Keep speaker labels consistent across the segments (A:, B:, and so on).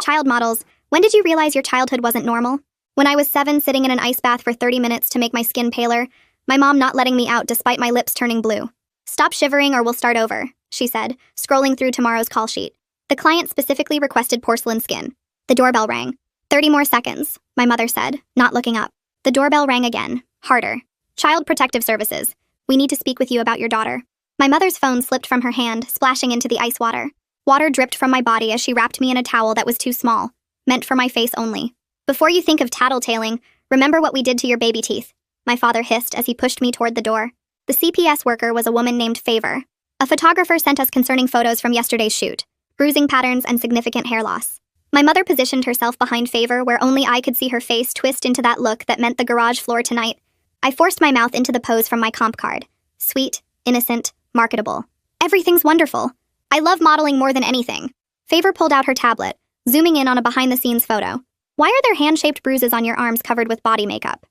A: child models, when did you realize your childhood wasn't normal? When I was 7, sitting in an ice bath for 30 minutes to make my skin paler, my mom not letting me out despite my lips turning blue. Stop shivering or we'll start over, she said, scrolling through tomorrow's call sheet. The client specifically requested porcelain skin. The doorbell rang. 30 more seconds, my mother said, not looking up. The doorbell rang again, harder. Child Protective Services. We need to speak with you about your daughter. My mother's phone slipped from her hand, splashing into the ice water. Water dripped from my body as she wrapped me in a towel that was too small, meant for my face only. Before you think of tattletaling, remember what we did to your baby teeth, my father hissed as he pushed me toward the door. The CPS worker was a woman named Favor. A photographer sent us concerning photos from yesterday's shoot, bruising patterns and significant hair loss. My mother positioned herself behind Favor where only I could see her face twist into that look that meant the garage floor tonight. I forced my mouth into the pose from my comp card. Sweet, innocent, marketable. Everything's wonderful. I love modeling more than anything. Favor pulled out her tablet, zooming in on a behind-the-scenes photo. Why are there hand-shaped bruises on your arms covered with body makeup?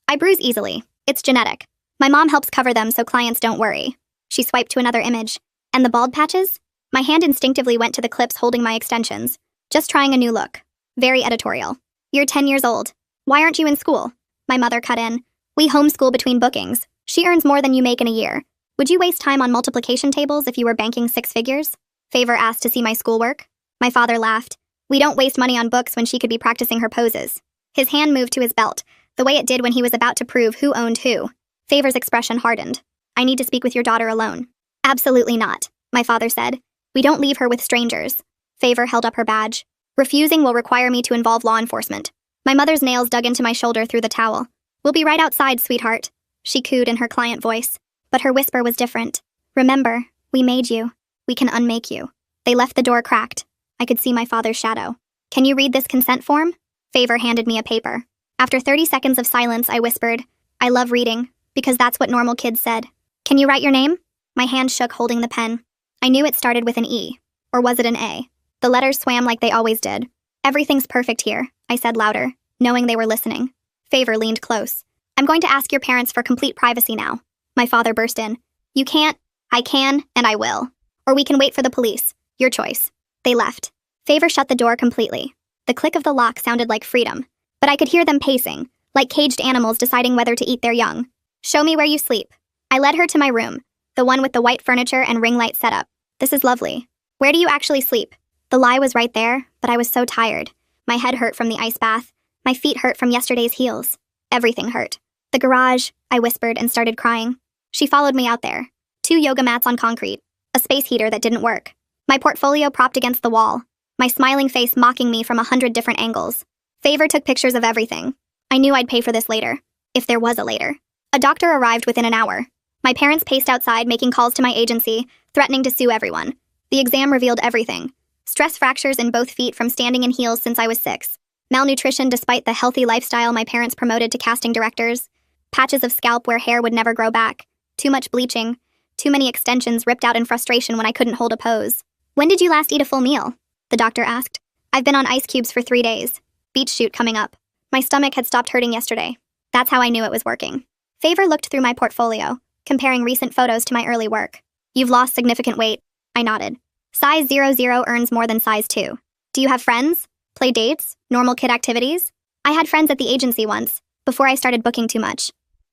A: I bruise easily. It's genetic. My mom helps cover them so clients don't worry. She swiped to another image. And the bald patches? My hand instinctively went to the clips holding my extensions. Just trying a new look. Very editorial. You're 10 years old. Why aren't you in school? My mother cut in. We homeschool between bookings. She earns more than you make in a year. Would you waste time on multiplication tables if you were banking 6 figures? Favor asked to see my schoolwork. My father laughed. We don't waste money on books when she could be practicing her poses. His hand moved to his belt, the way it did when he was about to prove who owned who. Favor's expression hardened. I need to speak with your daughter alone. Absolutely not, my father said. We don't leave her with strangers. Favor held up her badge. Refusing will require me to involve law enforcement. My mother's nails dug into my shoulder through the towel. We'll be right outside, sweetheart, she cooed in her client voice. But her whisper was different. Remember, we made you. We can unmake you. They left the door cracked. I could see my father's shadow. Can you read this consent form? Favor handed me a paper. After 30 seconds of silence, I whispered, I love reading, because that's what normal kids said. Can you write your name? My hand shook holding the pen. I knew it started with an E. Or was it an A? The letters swam like they always did. Everything's perfect here, I said louder, knowing they were listening. Favor leaned close. I'm going to ask your parents for complete privacy now. My father burst in. You can't. I can, and I will. Or we can wait for the police. Your choice. They left. Favor shut the door completely. The click of the lock sounded like freedom, but I could hear them pacing, like caged animals deciding whether to eat their young. Show me where you sleep. I led her to my room, the one with the white furniture and ring light setup. This is lovely. Where do you actually sleep? The lie was right there, but I was so tired. My head hurt from the ice bath. My feet hurt from yesterday's heels. Everything hurt. The garage, I whispered and started crying. She followed me out there. 2 yoga mats on concrete. A space heater that didn't work. My portfolio propped against the wall. My smiling face mocking me from 100 different angles. Favor took pictures of everything. I knew I'd pay for this later. If there was a later. A doctor arrived within an hour. My parents paced outside making calls to my agency, threatening to sue everyone. The exam revealed everything. Stress fractures in both feet from standing in heels since I was 6. Malnutrition despite the healthy lifestyle my parents promoted to casting directors. Patches of scalp where hair would never grow back. Too much bleaching. Too many extensions ripped out in frustration when I couldn't hold a pose. When did you last eat a full meal? The doctor asked. I've been on ice cubes for 3 days. Beach shoot coming up. My stomach had stopped hurting yesterday. That's how I knew it was working. Favor looked through my portfolio, comparing recent photos to my early work. You've lost significant weight. I nodded. Size 00 earns more than size 2. Do you have friends? Play dates? Normal kid activities? I had friends at the agency once, before I started booking too much.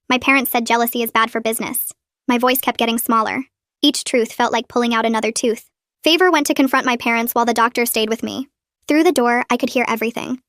A: My parents said jealousy is bad for business. My voice kept getting smaller. Each truth felt like pulling out another tooth. Favor went to confront my parents while the doctor stayed with me. Through the door, I could hear everything.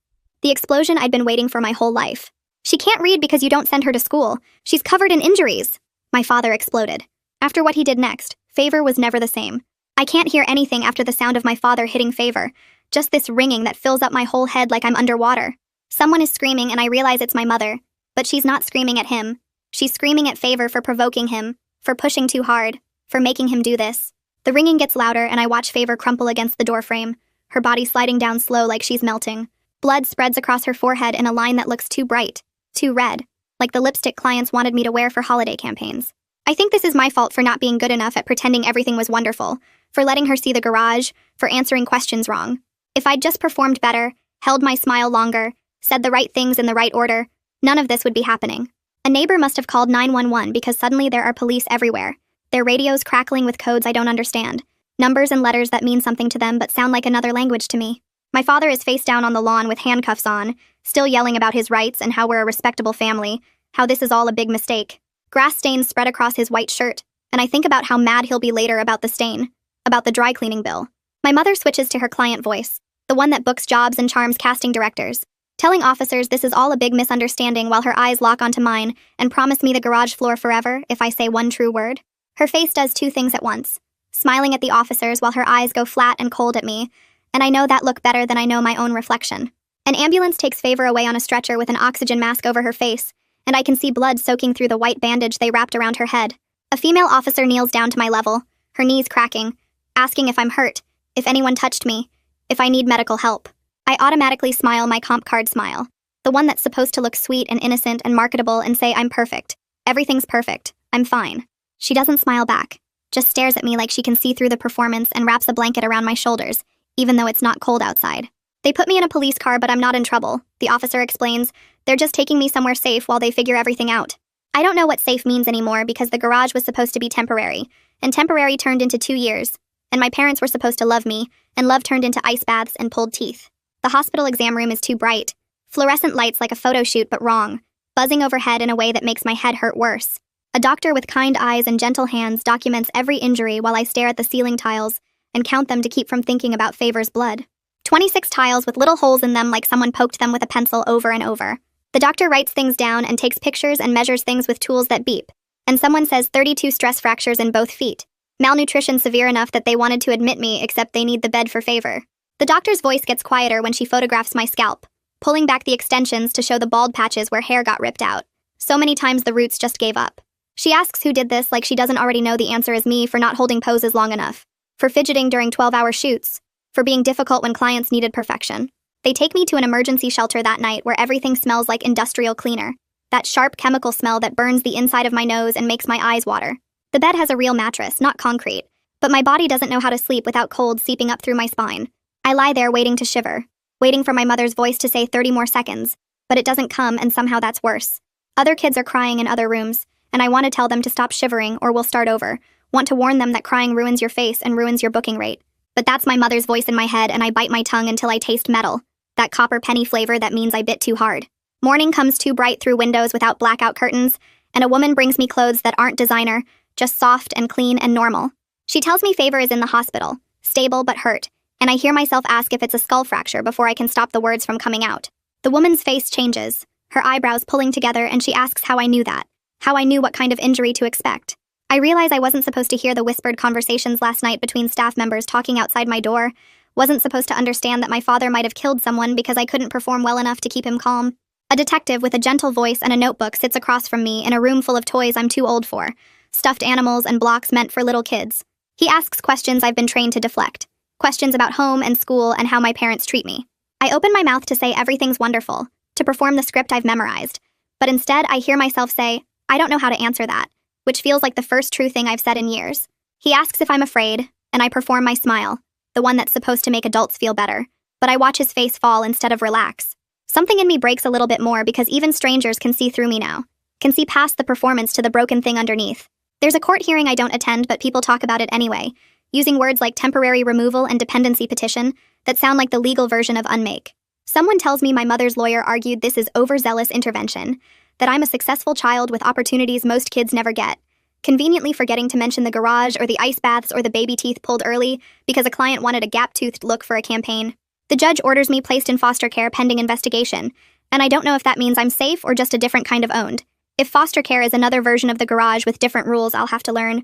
A: The explosion I'd been waiting for my whole life. She can't read because you don't send her to school. She's covered in injuries. My father exploded. After what he did next, Favor was never the same. I can't hear anything after the sound of my father hitting Favor. Just this ringing that fills up my whole head like I'm underwater. Someone is screaming and I realize it's my mother. But she's not screaming at him. She's screaming at Favor for provoking him, for pushing too hard, for making him do this. The ringing gets louder and I watch Favor crumple against the doorframe, her body sliding down slow like she's melting. Blood spreads across her forehead in a line that looks too bright, too red, like the lipstick clients wanted me to wear for holiday campaigns. I think this is my fault for not being good enough at pretending everything was wonderful, for letting her see the garage, for answering questions wrong. If I'd just performed better, held my smile longer, said the right things in the right order, none of this would be happening. A neighbor must have called 911 because suddenly there are police everywhere. Their radios crackling with codes I don't understand. Numbers and letters that mean something to them but sound like another language to me. My father is face down on the lawn with handcuffs on, still yelling about his rights and how we're a respectable family, how this is all a big mistake. Grass stains spread across his white shirt, and I think about how mad he'll be later about the stain, about the dry cleaning bill. My mother switches to her client voice, the one that books jobs and charms casting directors, telling officers this is all a big misunderstanding while her eyes lock onto mine and promise me the garage floor forever if I say one true word. Her face does two things at once, smiling at the officers while her eyes go flat and cold at me, and I know that look better than I know my own reflection. An ambulance takes Favor away on a stretcher with an oxygen mask over her face, and I can see blood soaking through the white bandage they wrapped around her head. A female officer kneels down to my level, her knees cracking, asking if I'm hurt, if anyone touched me, if I need medical help. I automatically smile my comp card smile, the one that's supposed to look sweet and innocent and marketable and say I'm perfect. Everything's perfect. I'm fine. She doesn't smile back, just stares at me like she can see through the performance and wraps a blanket around my shoulders, even though it's not cold outside. They put me in a police car, but I'm not in trouble, the officer explains. They're just taking me somewhere safe while they figure everything out. I don't know what safe means anymore because the garage was supposed to be temporary, and temporary turned into 2 years, and my parents were supposed to love me, and love turned into ice baths and pulled teeth. The hospital exam room is too bright. Fluorescent lights like a photo shoot, but wrong, buzzing overhead in a way that makes my head hurt worse. A doctor with kind eyes and gentle hands documents every injury while I stare at the ceiling tiles and count them to keep from thinking about Favor's blood. 26 tiles with little holes in them like someone poked them with a pencil over and over. The doctor writes things down and takes pictures and measures things with tools that beep. And someone says 32 stress fractures in both feet. Malnutrition severe enough that they wanted to admit me, except they need the bed for Favor. The doctor's voice gets quieter when she photographs my scalp, pulling back the extensions to show the bald patches where hair got ripped out. So many times the roots just gave up. She asks who did this like she doesn't already know the answer is me for not holding poses long enough, for fidgeting during 12-hour shoots, for being difficult when clients needed perfection. They take me to an emergency shelter that night where everything smells like industrial cleaner, that sharp chemical smell that burns the inside of my nose and makes my eyes water. The bed has a real mattress, not concrete, but my body doesn't know how to sleep without cold seeping up through my spine. I lie there waiting to shiver, waiting for my mother's voice to say 30 more seconds, but it doesn't come and somehow that's worse. Other kids are crying in other rooms, and I want to tell them to stop shivering or we'll start over, want to warn them that crying ruins your face and ruins your booking rate. But that's my mother's voice in my head and I bite my tongue until I taste metal, that copper penny flavor that means I bit too hard. Morning comes too bright through windows without blackout curtains, and a woman brings me clothes that aren't designer, just soft and clean and normal. She tells me Favor is in the hospital, stable but hurt, and I hear myself ask if it's a skull fracture before I can stop the words from coming out. The woman's face changes, her eyebrows pulling together, and she asks how I knew that, how I knew what kind of injury to expect. I realize I wasn't supposed to hear the whispered conversations last night between staff members talking outside my door, wasn't supposed to understand that my father might have killed someone because I couldn't perform well enough to keep him calm. A detective with a gentle voice and a notebook sits across from me in a room full of toys I'm too old for, stuffed animals and blocks meant for little kids. He asks questions I've been trained to deflect. Questions about home and school and how my parents treat me. I open my mouth to say everything's wonderful, to perform the script I've memorized, but instead I hear myself say, I don't know how to answer that, which feels like the first true thing I've said in years. He asks if I'm afraid, and I perform my smile, the one that's supposed to make adults feel better, but I watch his face fall instead of relax. Something in me breaks a little bit more because even strangers can see through me now, can see past the performance to the broken thing underneath. There's a court hearing I don't attend, but people talk about it anyway, using words like temporary removal and dependency petition that sound like the legal version of unmake. Someone tells me my mother's lawyer argued this is overzealous intervention, that I'm a successful child with opportunities most kids never get, conveniently forgetting to mention the garage or the ice baths or the baby teeth pulled early because a client wanted a gap-toothed look for a campaign. The judge orders me placed in foster care pending investigation, and I don't know if that means I'm safe or just a different kind of owned. If foster care is another version of the garage with different rules, I'll have to learn.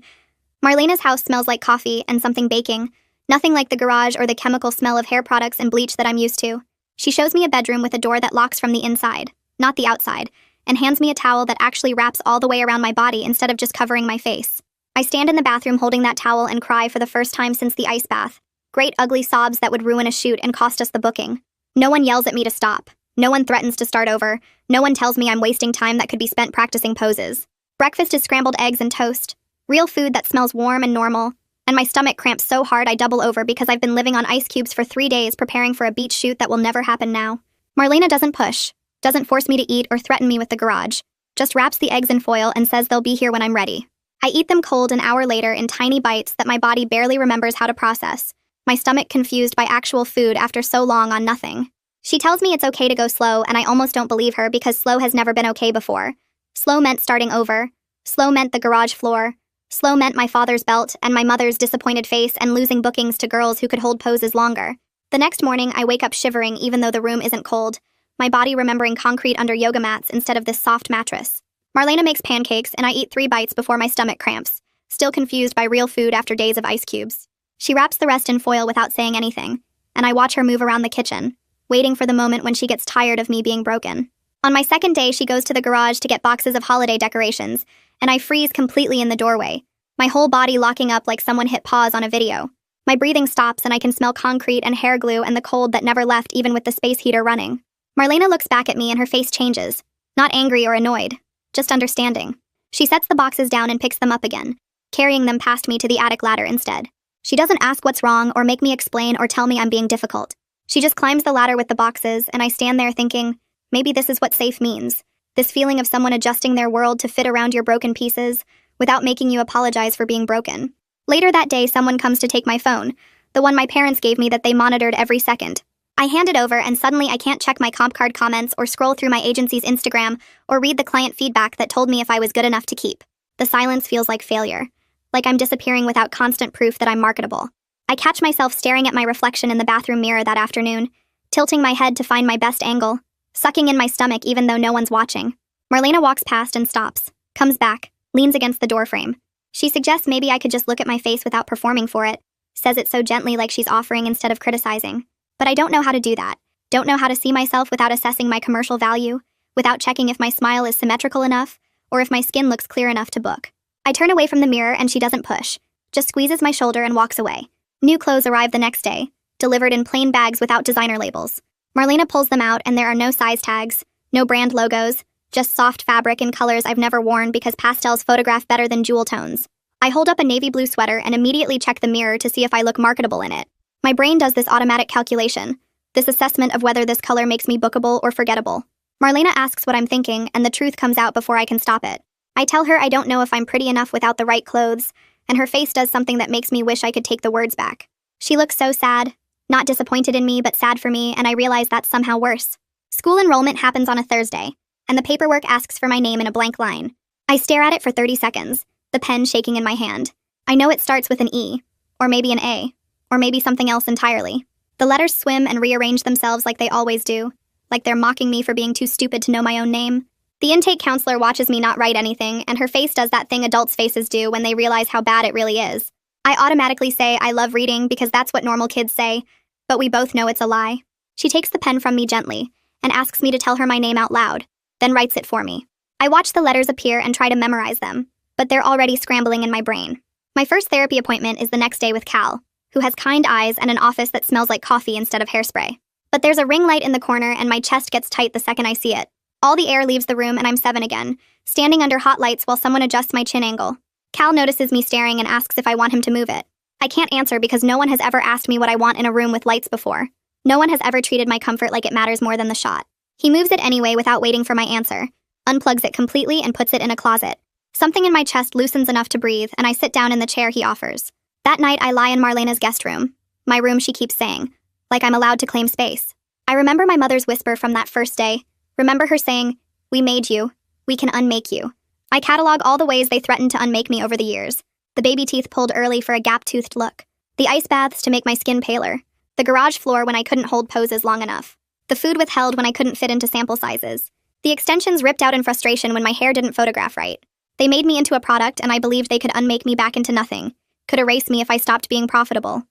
A: Marlena's house smells like coffee and something baking, nothing like the garage or the chemical smell of hair products and bleach that I'm used to. She shows me a bedroom with a door that locks from the inside, not the outside, and hands me a towel that actually wraps all the way around my body instead of just covering my face. I stand in the bathroom holding that towel and cry for the first time since the ice bath. Great ugly sobs that would ruin a shoot and cost us the booking. No one yells at me to stop. No one threatens to start over. No one tells me I'm wasting time that could be spent practicing poses. Breakfast is scrambled eggs and toast. Real food that smells warm and normal. And my stomach cramps so hard I double over because I've been living on ice cubes for 3 days preparing for a beach shoot that will never happen now. Marlena doesn't push, doesn't force me to eat or threaten me with the garage, just wraps the eggs in foil and says they'll be here when I'm ready. I eat them cold an hour later in tiny bites that my body barely remembers how to process, my stomach confused by actual food after so long on nothing. She tells me it's okay to go slow, and I almost don't believe her because slow has never been okay before. Slow meant starting over. Slow meant the garage floor. Slow meant my father's belt and my mother's disappointed face and losing bookings to girls who could hold poses longer. The next morning, I wake up shivering even though the room isn't cold, my body remembering concrete under yoga mats instead of this soft mattress. Marlena makes pancakes, and I eat 3 bites before my stomach cramps, still confused by real food after days of ice cubes. She wraps the rest in foil without saying anything, and I watch her move around the kitchen, waiting for the moment when she gets tired of me being broken. On my second day, she goes to the garage to get boxes of holiday decorations, and I freeze completely in the doorway, my whole body locking up like someone hit pause on a video. My breathing stops and I can smell concrete and hair glue and the cold that never left even with the space heater running. Marlena looks back at me and her face changes, not angry or annoyed, just understanding. She sets the boxes down and picks them up again, carrying them past me to the attic ladder instead. She doesn't ask what's wrong or make me explain or tell me I'm being difficult. She just climbs the ladder with the boxes, and I stand there thinking, maybe this is what safe means. This feeling of someone adjusting their world to fit around your broken pieces, without making you apologize for being broken. Later that day, someone comes to take my phone, the one my parents gave me that they monitored every second. I hand it over, and suddenly I can't check my comp card comments or scroll through my agency's Instagram or read the client feedback that told me if I was good enough to keep. The silence feels like failure, like I'm disappearing without constant proof that I'm marketable. I catch myself staring at my reflection in the bathroom mirror that afternoon, tilting my head to find my best angle, sucking in my stomach even though no one's watching. Marlena walks past and stops, comes back, leans against the doorframe. She suggests maybe I could just look at my face without performing for it, says it so gently like she's offering instead of criticizing. But I don't know how to do that. Don't know how to see myself without assessing my commercial value, without checking if my smile is symmetrical enough, or if my skin looks clear enough to book. I turn away from the mirror and she doesn't push, just squeezes my shoulder and walks away. New clothes arrive the next day, delivered in plain bags without designer labels. Marlena pulls them out and there are no size tags, no brand logos, just soft fabric in colors I've never worn because pastels photograph better than jewel tones. I hold up a navy blue sweater and immediately check the mirror to see if I look marketable in it. My brain does this automatic calculation, this assessment of whether this color makes me bookable or forgettable. Marlena asks what I'm thinking, and the truth comes out before I can stop it. I tell her I don't know if I'm pretty enough without the right clothes, and her face does something that makes me wish I could take the words back. She looks so sad, not disappointed in me, but sad for me, and I realize that's somehow worse. School enrollment happens on a Thursday, and the paperwork asks for my name in a blank line. I stare at it for 30 seconds, the pen shaking in my hand. I know it starts with an E, or maybe an A, or maybe something else entirely. The letters swim and rearrange themselves like they always do, like they're mocking me for being too stupid to know my own name. The intake counselor watches me not write anything, and her face does that thing adults' faces do when they realize how bad it really is. I automatically say I love reading because that's what normal kids say, but we both know it's a lie. She takes the pen from me gently and asks me to tell her my name out loud, then writes it for me. I watch the letters appear and try to memorize them, but they're already scrambling in my brain. My first therapy appointment is the next day with Cal, who has kind eyes and an office that smells like coffee instead of hairspray. But there's a ring light in the corner and my chest gets tight the second I see it. All the air leaves the room and I'm 7 again, standing under hot lights while someone adjusts my chin angle. Cal notices me staring and asks if I want him to move it. I can't answer because no one has ever asked me what I want in a room with lights before. No one has ever treated my comfort like it matters more than the shot. He moves it anyway without waiting for my answer, unplugs it completely and puts it in a closet. Something in my chest loosens enough to breathe and I sit down in the chair he offers. That night I lie in Marlena's guest room, my room she keeps saying, like I'm allowed to claim space. I remember my mother's whisper from that first day, remember her saying, "We made you, we can unmake you." I catalog all the ways they threatened to unmake me over the years. The baby teeth pulled early for a gap-toothed look. The ice baths to make my skin paler. The garage floor when I couldn't hold poses long enough. The food withheld when I couldn't fit into sample sizes. The extensions ripped out in frustration when my hair didn't photograph right. They made me into a product and I believed they could unmake me back into nothing, could erase me if I stopped being profitable.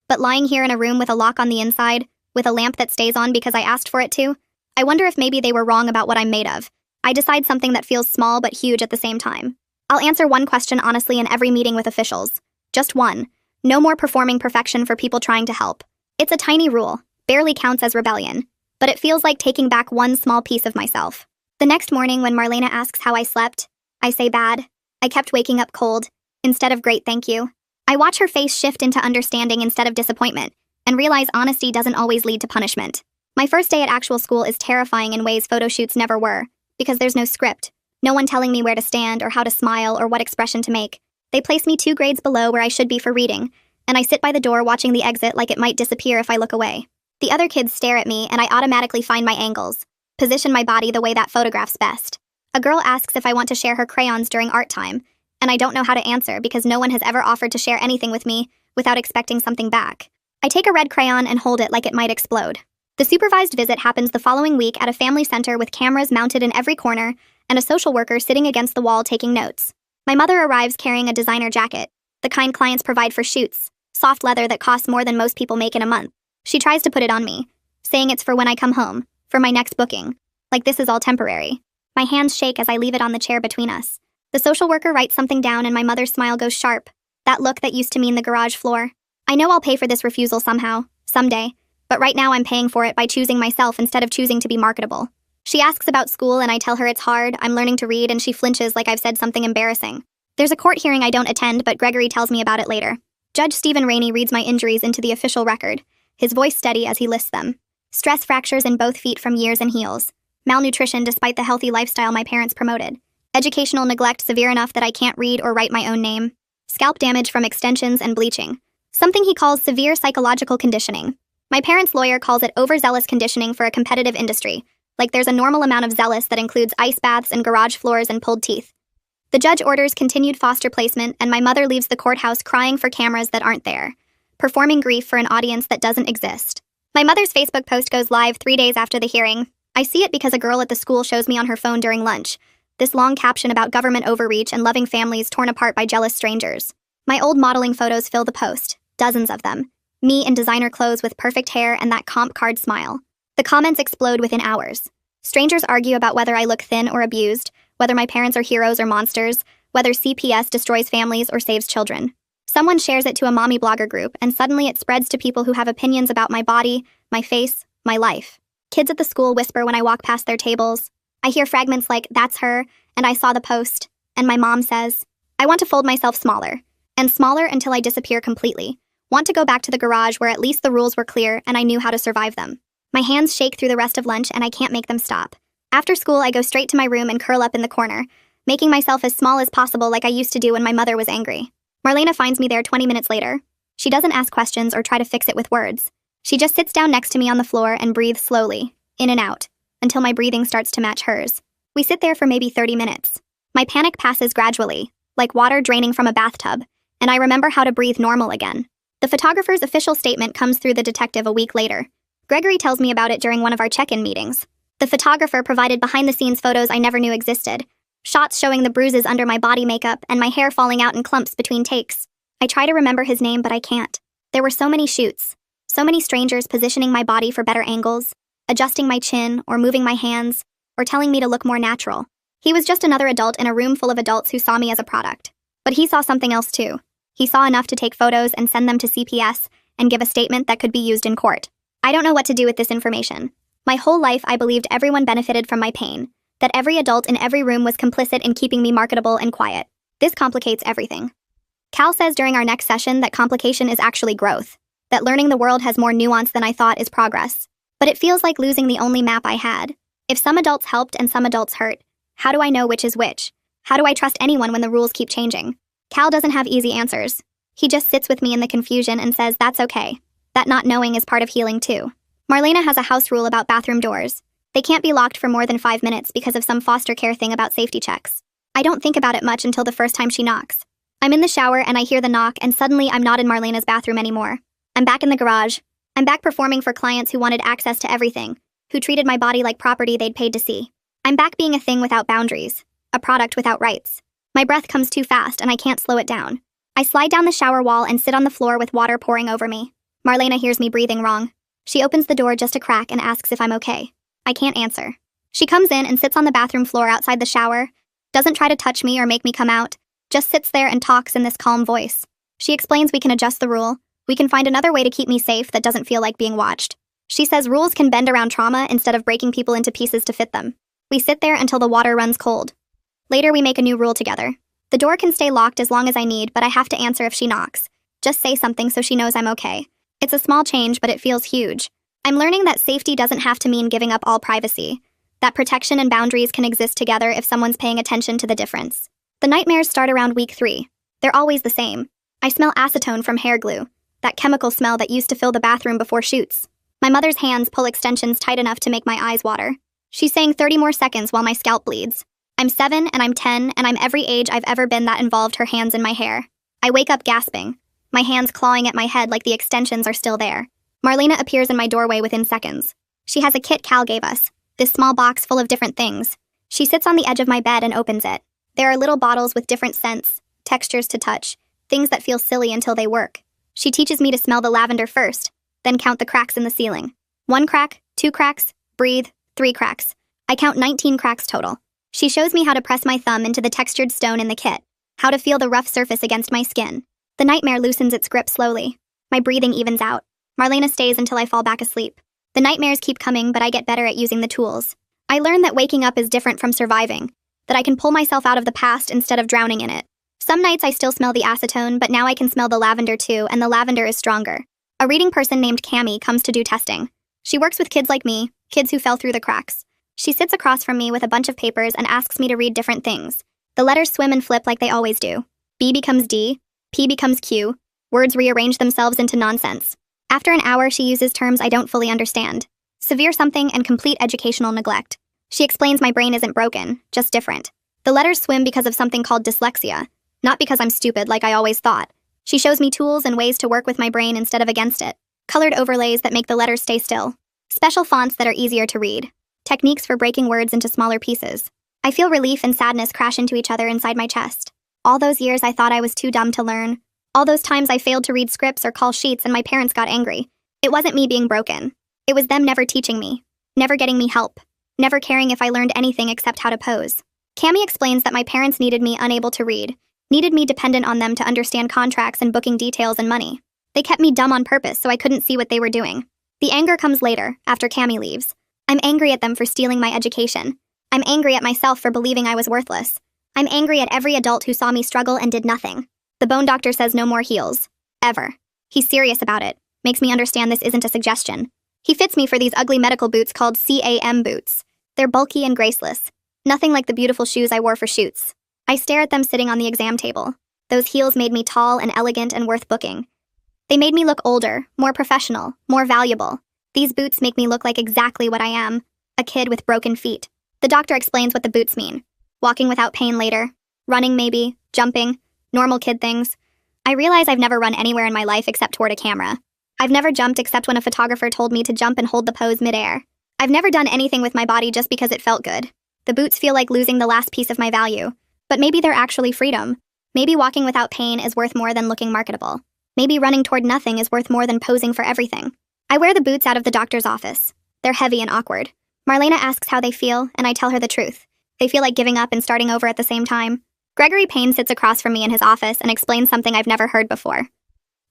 A: But lying here in a room with a lock on the inside, with a lamp that stays on because I asked for it to, I wonder if maybe they were wrong about what I'm made of. I decide something that feels small but huge at the same time. I'll answer one question honestly in every meeting with officials. Just one. No more performing perfection for people trying to help. It's a tiny rule, barely counts as rebellion, but it feels like taking back one small piece of myself. The next morning when Marlena asks how I slept, I say bad. I kept waking up cold, instead of great thank you. I watch her face shift into understanding instead of disappointment, and realize honesty doesn't always lead to punishment. My first day at actual school is terrifying in ways photo shoots never were, because there's no script, no one telling me where to stand or how to smile or what expression to make. They place me 2 grades below where I should be for reading, and I sit by the door watching the exit like it might disappear if I look away. The other kids stare at me, and I automatically find my angles, position my body the way that photographs best. A girl asks if I want to share her crayons during art time, and I don't know how to answer because no one has ever offered to share anything with me without expecting something back. I take a red crayon and hold it like it might explode. The supervised visit happens the following week at a family center with cameras mounted in every corner and a social worker sitting against the wall taking notes. My mother arrives carrying a designer jacket, the kind clients provide for shoots, soft leather that costs more than most people make in a month. She tries to put it on me, saying it's for when I come home, for my next booking, like this is all temporary. My hands shake as I leave it on the chair between us. The social worker writes something down and my mother's smile goes sharp, that look that used to mean the garage floor. I know I'll pay for this refusal somehow, someday, but right now I'm paying for it by choosing myself instead of choosing to be marketable. She asks about school and I tell her it's hard, I'm learning to read, and she flinches like I've said something embarrassing. There's a court hearing I don't attend, but Gregory tells me about it later. Judge Stephen Rainey reads my injuries into the official record, his voice steady as he lists them. Stress fractures in both feet from years and heels. Malnutrition despite the healthy lifestyle my parents promoted. Educational neglect severe enough that I can't read or write my own name. Scalp damage from extensions and bleaching. Something he calls severe psychological conditioning. My parents' lawyer calls it overzealous conditioning for a competitive industry, like there's a normal amount of zealous that includes ice baths and garage floors and pulled teeth. The judge orders continued foster placement, and my mother leaves the courthouse crying for cameras that aren't there, performing grief for an audience that doesn't exist. My mother's Facebook post goes live 3 days after the hearing. I see it because a girl at the school shows me on her phone during lunch, this long caption about government overreach and loving families torn apart by jealous strangers. My old modeling photos fill the post, dozens of them. Me in designer clothes with perfect hair and that comp card smile. The comments explode within hours. Strangers argue about whether I look thin or abused, whether my parents are heroes or monsters, whether CPS destroys families or saves children. Someone shares it to a mommy blogger group, and suddenly it spreads to people who have opinions about my body, my face, my life. Kids at the school whisper when I walk past their tables. I hear fragments like, "That's her," and "I saw the post," and my mom says, "I want to fold myself smaller, and smaller until I disappear completely. Want to go back to the garage where at least the rules were clear and I knew how to survive them." My hands shake through the rest of lunch and I can't make them stop. After school, I go straight to my room and curl up in the corner, making myself as small as possible like I used to do when my mother was angry. Marlena finds me there 20 minutes later. She doesn't ask questions or try to fix it with words. She just sits down next to me on the floor and breathes slowly, in and out, until my breathing starts to match hers. We sit there for maybe 30 minutes. My panic passes gradually, like water draining from a bathtub, and I remember how to breathe normal again. The photographer's official statement comes through the detective a week later. Gregory tells me about it during one of our check-in meetings. The photographer provided behind-the-scenes photos I never knew existed, shots showing the bruises under my body makeup and my hair falling out in clumps between takes. I try to remember his name, but I can't. There were so many shoots, so many strangers positioning my body for better angles, adjusting my chin or moving my hands, or telling me to look more natural. He was just another adult in a room full of adults who saw me as a product. But he saw something else too. He saw enough to take photos and send them to CPS and give a statement that could be used in court. I don't know what to do with this information. My whole life I believed everyone benefited from my pain, that every adult in every room was complicit in keeping me marketable and quiet. This complicates everything. Cal says during our next session that complication is actually growth, that learning the world has more nuance than I thought is progress. But it feels like losing the only map I had. If some adults helped and some adults hurt, how do I know which is which? How do I trust anyone when the rules keep changing? Cal doesn't have easy answers. He just sits with me in the confusion and says that's okay. That not knowing is part of healing too. Marlena has a house rule about bathroom doors. They can't be locked for more than 5 minutes because of some foster care thing about safety checks. I don't think about it much until the first time she knocks. I'm in the shower and I hear the knock, and suddenly I'm not in Marlena's bathroom anymore. I'm back in the garage. I'm back performing for clients who wanted access to everything, who treated my body like property they'd paid to see. I'm back being a thing without boundaries, a product without rights. My breath comes too fast and I can't slow it down. I slide down the shower wall and sit on the floor with water pouring over me. Marlena hears me breathing wrong. She opens the door just a crack and asks if I'm okay. I can't answer. She comes in and sits on the bathroom floor outside the shower, doesn't try to touch me or make me come out, just sits there and talks in this calm voice. She explains we can adjust the rule. We can find another way to keep me safe that doesn't feel like being watched. She says rules can bend around trauma instead of breaking people into pieces to fit them. We sit there until the water runs cold. Later we make a new rule together. The door can stay locked as long as I need, but I have to answer if she knocks. Just say something so she knows I'm okay. It's a small change, but it feels huge. I'm learning that safety doesn't have to mean giving up all privacy, that protection and boundaries can exist together if someone's paying attention to the difference. The nightmares start around week 3. They're always the same. I smell acetone from hair glue, that chemical smell that used to fill the bathroom before shoots. My mother's hands pull extensions tight enough to make my eyes water. She's saying 30 more seconds while my scalp bleeds. I'm 7 and I'm 10 and I'm every age I've ever been that involved her hands in my hair. I wake up gasping, my hands clawing at my head like the extensions are still there. Marlena appears in my doorway within seconds. She has a kit Cal gave us, this small box full of different things. She sits on the edge of my bed and opens it. There are little bottles with different scents, textures to touch, things that feel silly until they work. She teaches me to smell the lavender first, then count the cracks in the ceiling. 1 crack, 2 cracks, breathe, 3 cracks. I count 19 cracks total. She shows me how to press my thumb into the textured stone in the kit, how to feel the rough surface against my skin. The nightmare loosens its grip slowly. My breathing evens out. Marlena stays until I fall back asleep. The nightmares keep coming, but I get better at using the tools. I learn that waking up is different from surviving, that I can pull myself out of the past instead of drowning in it. Some nights I still smell the acetone, but now I can smell the lavender too, and the lavender is stronger. A reading person named Cami comes to do testing. She works with kids like me, kids who fell through the cracks. She sits across from me with a bunch of papers and asks me to read different things. The letters swim and flip like they always do. B becomes D, P becomes Q, words rearrange themselves into nonsense. After an hour, she uses terms I don't fully understand. Severe something and complete educational neglect. She explains my brain isn't broken, just different. The letters swim because of something called dyslexia, not because I'm stupid like I always thought. She shows me tools and ways to work with my brain instead of against it. Colored overlays that make the letters stay still. Special fonts that are easier to read. Techniques for breaking words into smaller pieces. I feel relief and sadness crash into each other inside my chest. All those years I thought I was too dumb to learn. All those times I failed to read scripts or call sheets and my parents got angry. It wasn't me being broken. It was them never teaching me, never getting me help, never caring if I learned anything except how to pose. Cami explains that my parents needed me unable to read, needed me dependent on them to understand contracts and booking details and money. They kept me dumb on purpose so I couldn't see what they were doing. The anger comes later, after Cami leaves. I'm angry at them for stealing my education. I'm angry at myself for believing I was worthless. I'm angry at every adult who saw me struggle and did nothing. The bone doctor says no more heels. Ever. He's serious about it. Makes me understand this isn't a suggestion. He fits me for these ugly medical boots called CAM boots. They're bulky and graceless. Nothing like the beautiful shoes I wore for shoots. I stare at them sitting on the exam table. Those heels made me tall and elegant and worth booking. They made me look older, more professional, more valuable. These boots make me look like exactly what I am, a kid with broken feet. The doctor explains what the boots mean. Walking without pain later. Running maybe. Jumping. Normal kid things. I realize I've never run anywhere in my life except toward a camera. I've never jumped except when a photographer told me to jump and hold the pose midair. I've never done anything with my body just because it felt good. The boots feel like losing the last piece of my value. But maybe they're actually freedom. Maybe walking without pain is worth more than looking marketable. Maybe running toward nothing is worth more than posing for everything. I wear the boots out of the doctor's office. They're heavy and awkward. Marlena asks how they feel, and I tell her the truth. They feel like giving up and starting over at the same time. Gregory Payne sits across from me in his office and explains something I've never heard before.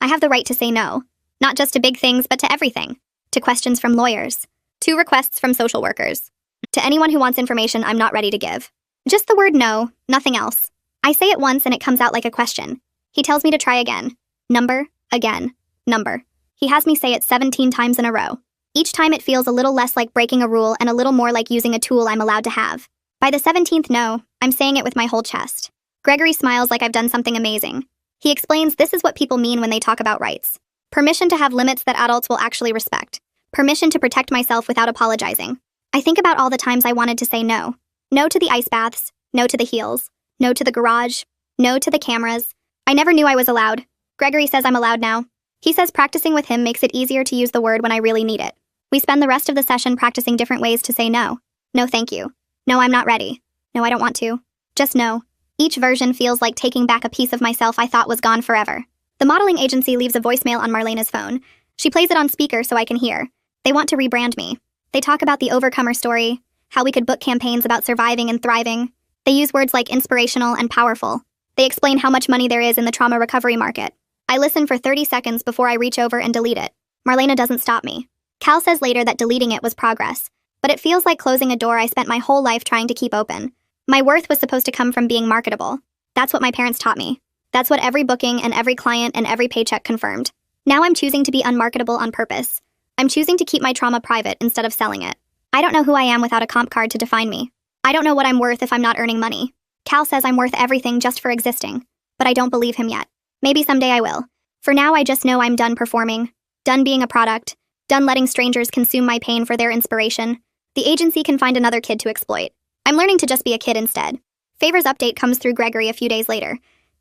A: I have the right to say no. Not just to big things, but to everything. To questions from lawyers. To requests from social workers. To anyone who wants information I'm not ready to give. Just the word no, nothing else. I say it once and it comes out like a question. He tells me to try again. Number, again, number. He has me say it 17 times in a row. Each time it feels a little less like breaking a rule and a little more like using a tool I'm allowed to have. By the 17th no, I'm saying it with my whole chest. Gregory smiles like I've done something amazing. He explains this is what people mean when they talk about rights. Permission to have limits that adults will actually respect. Permission to protect myself without apologizing. I think about all the times I wanted to say no. No to the ice baths. No to the heels. No to the garage. No to the cameras. I never knew I was allowed. Gregory says I'm allowed now. He says practicing with him makes it easier to use the word when I really need it. We spend the rest of the session practicing different ways to say no. No, thank you. No, I'm not ready. No, I don't want to. Just no. Each version feels like taking back a piece of myself I thought was gone forever. The modeling agency leaves a voicemail on Marlena's phone. She plays it on speaker so I can hear. They want to rebrand me. They talk about the overcomer story, how we could book campaigns about surviving and thriving. They use words like inspirational and powerful. They explain how much money there is in the trauma recovery market. I listen for 30 seconds before I reach over and delete it. Marlena doesn't stop me. Cal says later that deleting it was progress, but it feels like closing a door I spent my whole life trying to keep open. My worth was supposed to come from being marketable. That's what my parents taught me. That's what every booking and every client and every paycheck confirmed. Now I'm choosing to be unmarketable on purpose. I'm choosing to keep my trauma private instead of selling it. I don't know who I am without a comp card to define me. I don't know what I'm worth if I'm not earning money. Cal says I'm worth everything just for existing, but I don't believe him yet. Maybe someday I will. For now, I just know I'm done performing, done being a product, done letting strangers consume my pain for their inspiration. The agency can find another kid to exploit. I'm learning to just be a kid instead. Favor's update comes through Gregory a few days later.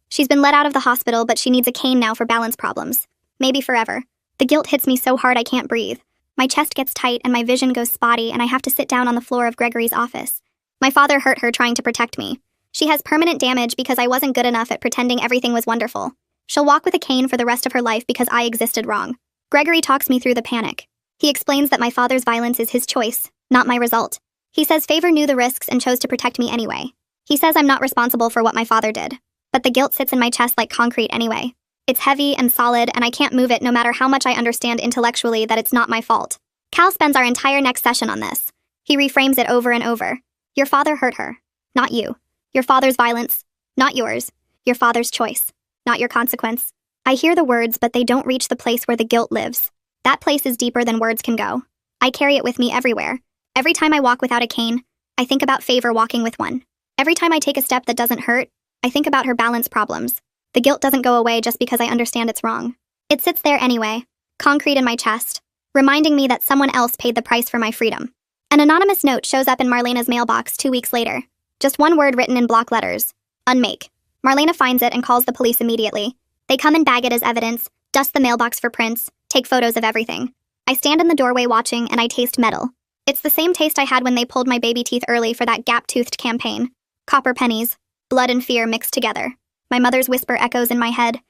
A: She's been let out of the hospital, but she needs a cane now for balance problems. Maybe forever. The guilt hits me so hard I can't breathe. My chest gets tight and my vision goes spotty, and I have to sit down on the floor of Gregory's office. My father hurt her trying to protect me. She has permanent damage because I wasn't good enough at pretending everything was wonderful. She'll walk with a cane for the rest of her life because I existed wrong. Gregory talks me through the panic. He explains that my father's violence is his choice, not my result. He says Favor knew the risks and chose to protect me anyway. He says I'm not responsible for what my father did. But the guilt sits in my chest like concrete anyway. It's heavy and solid, and I can't move it no matter how much I understand intellectually that it's not my fault. Cal spends our entire next session on this. He reframes it over and over. Your father hurt her, not you. Your father's violence, not yours. Your father's choice, not your consequence. I hear the words, but they don't reach the place where the guilt lives. That place is deeper than words can go. I carry it with me everywhere. Every time I walk without a cane, I think about Favor walking with one. Every time I take a step that doesn't hurt, I think about her balance problems. The guilt doesn't go away just because I understand it's wrong. It sits there anyway, concrete in my chest, reminding me that someone else paid the price for my freedom. An anonymous note shows up in Marlena's mailbox 2 weeks later. Just one word written in block letters. Unmake. Marlena finds it and calls the police immediately. They come and bag it as evidence, dust the mailbox for prints, take photos of everything. I stand in the doorway watching, and I taste metal. It's the same taste I had when they pulled my baby teeth early for that gap-toothed campaign. Copper pennies, blood and fear mixed together. My mother's whisper echoes in my head.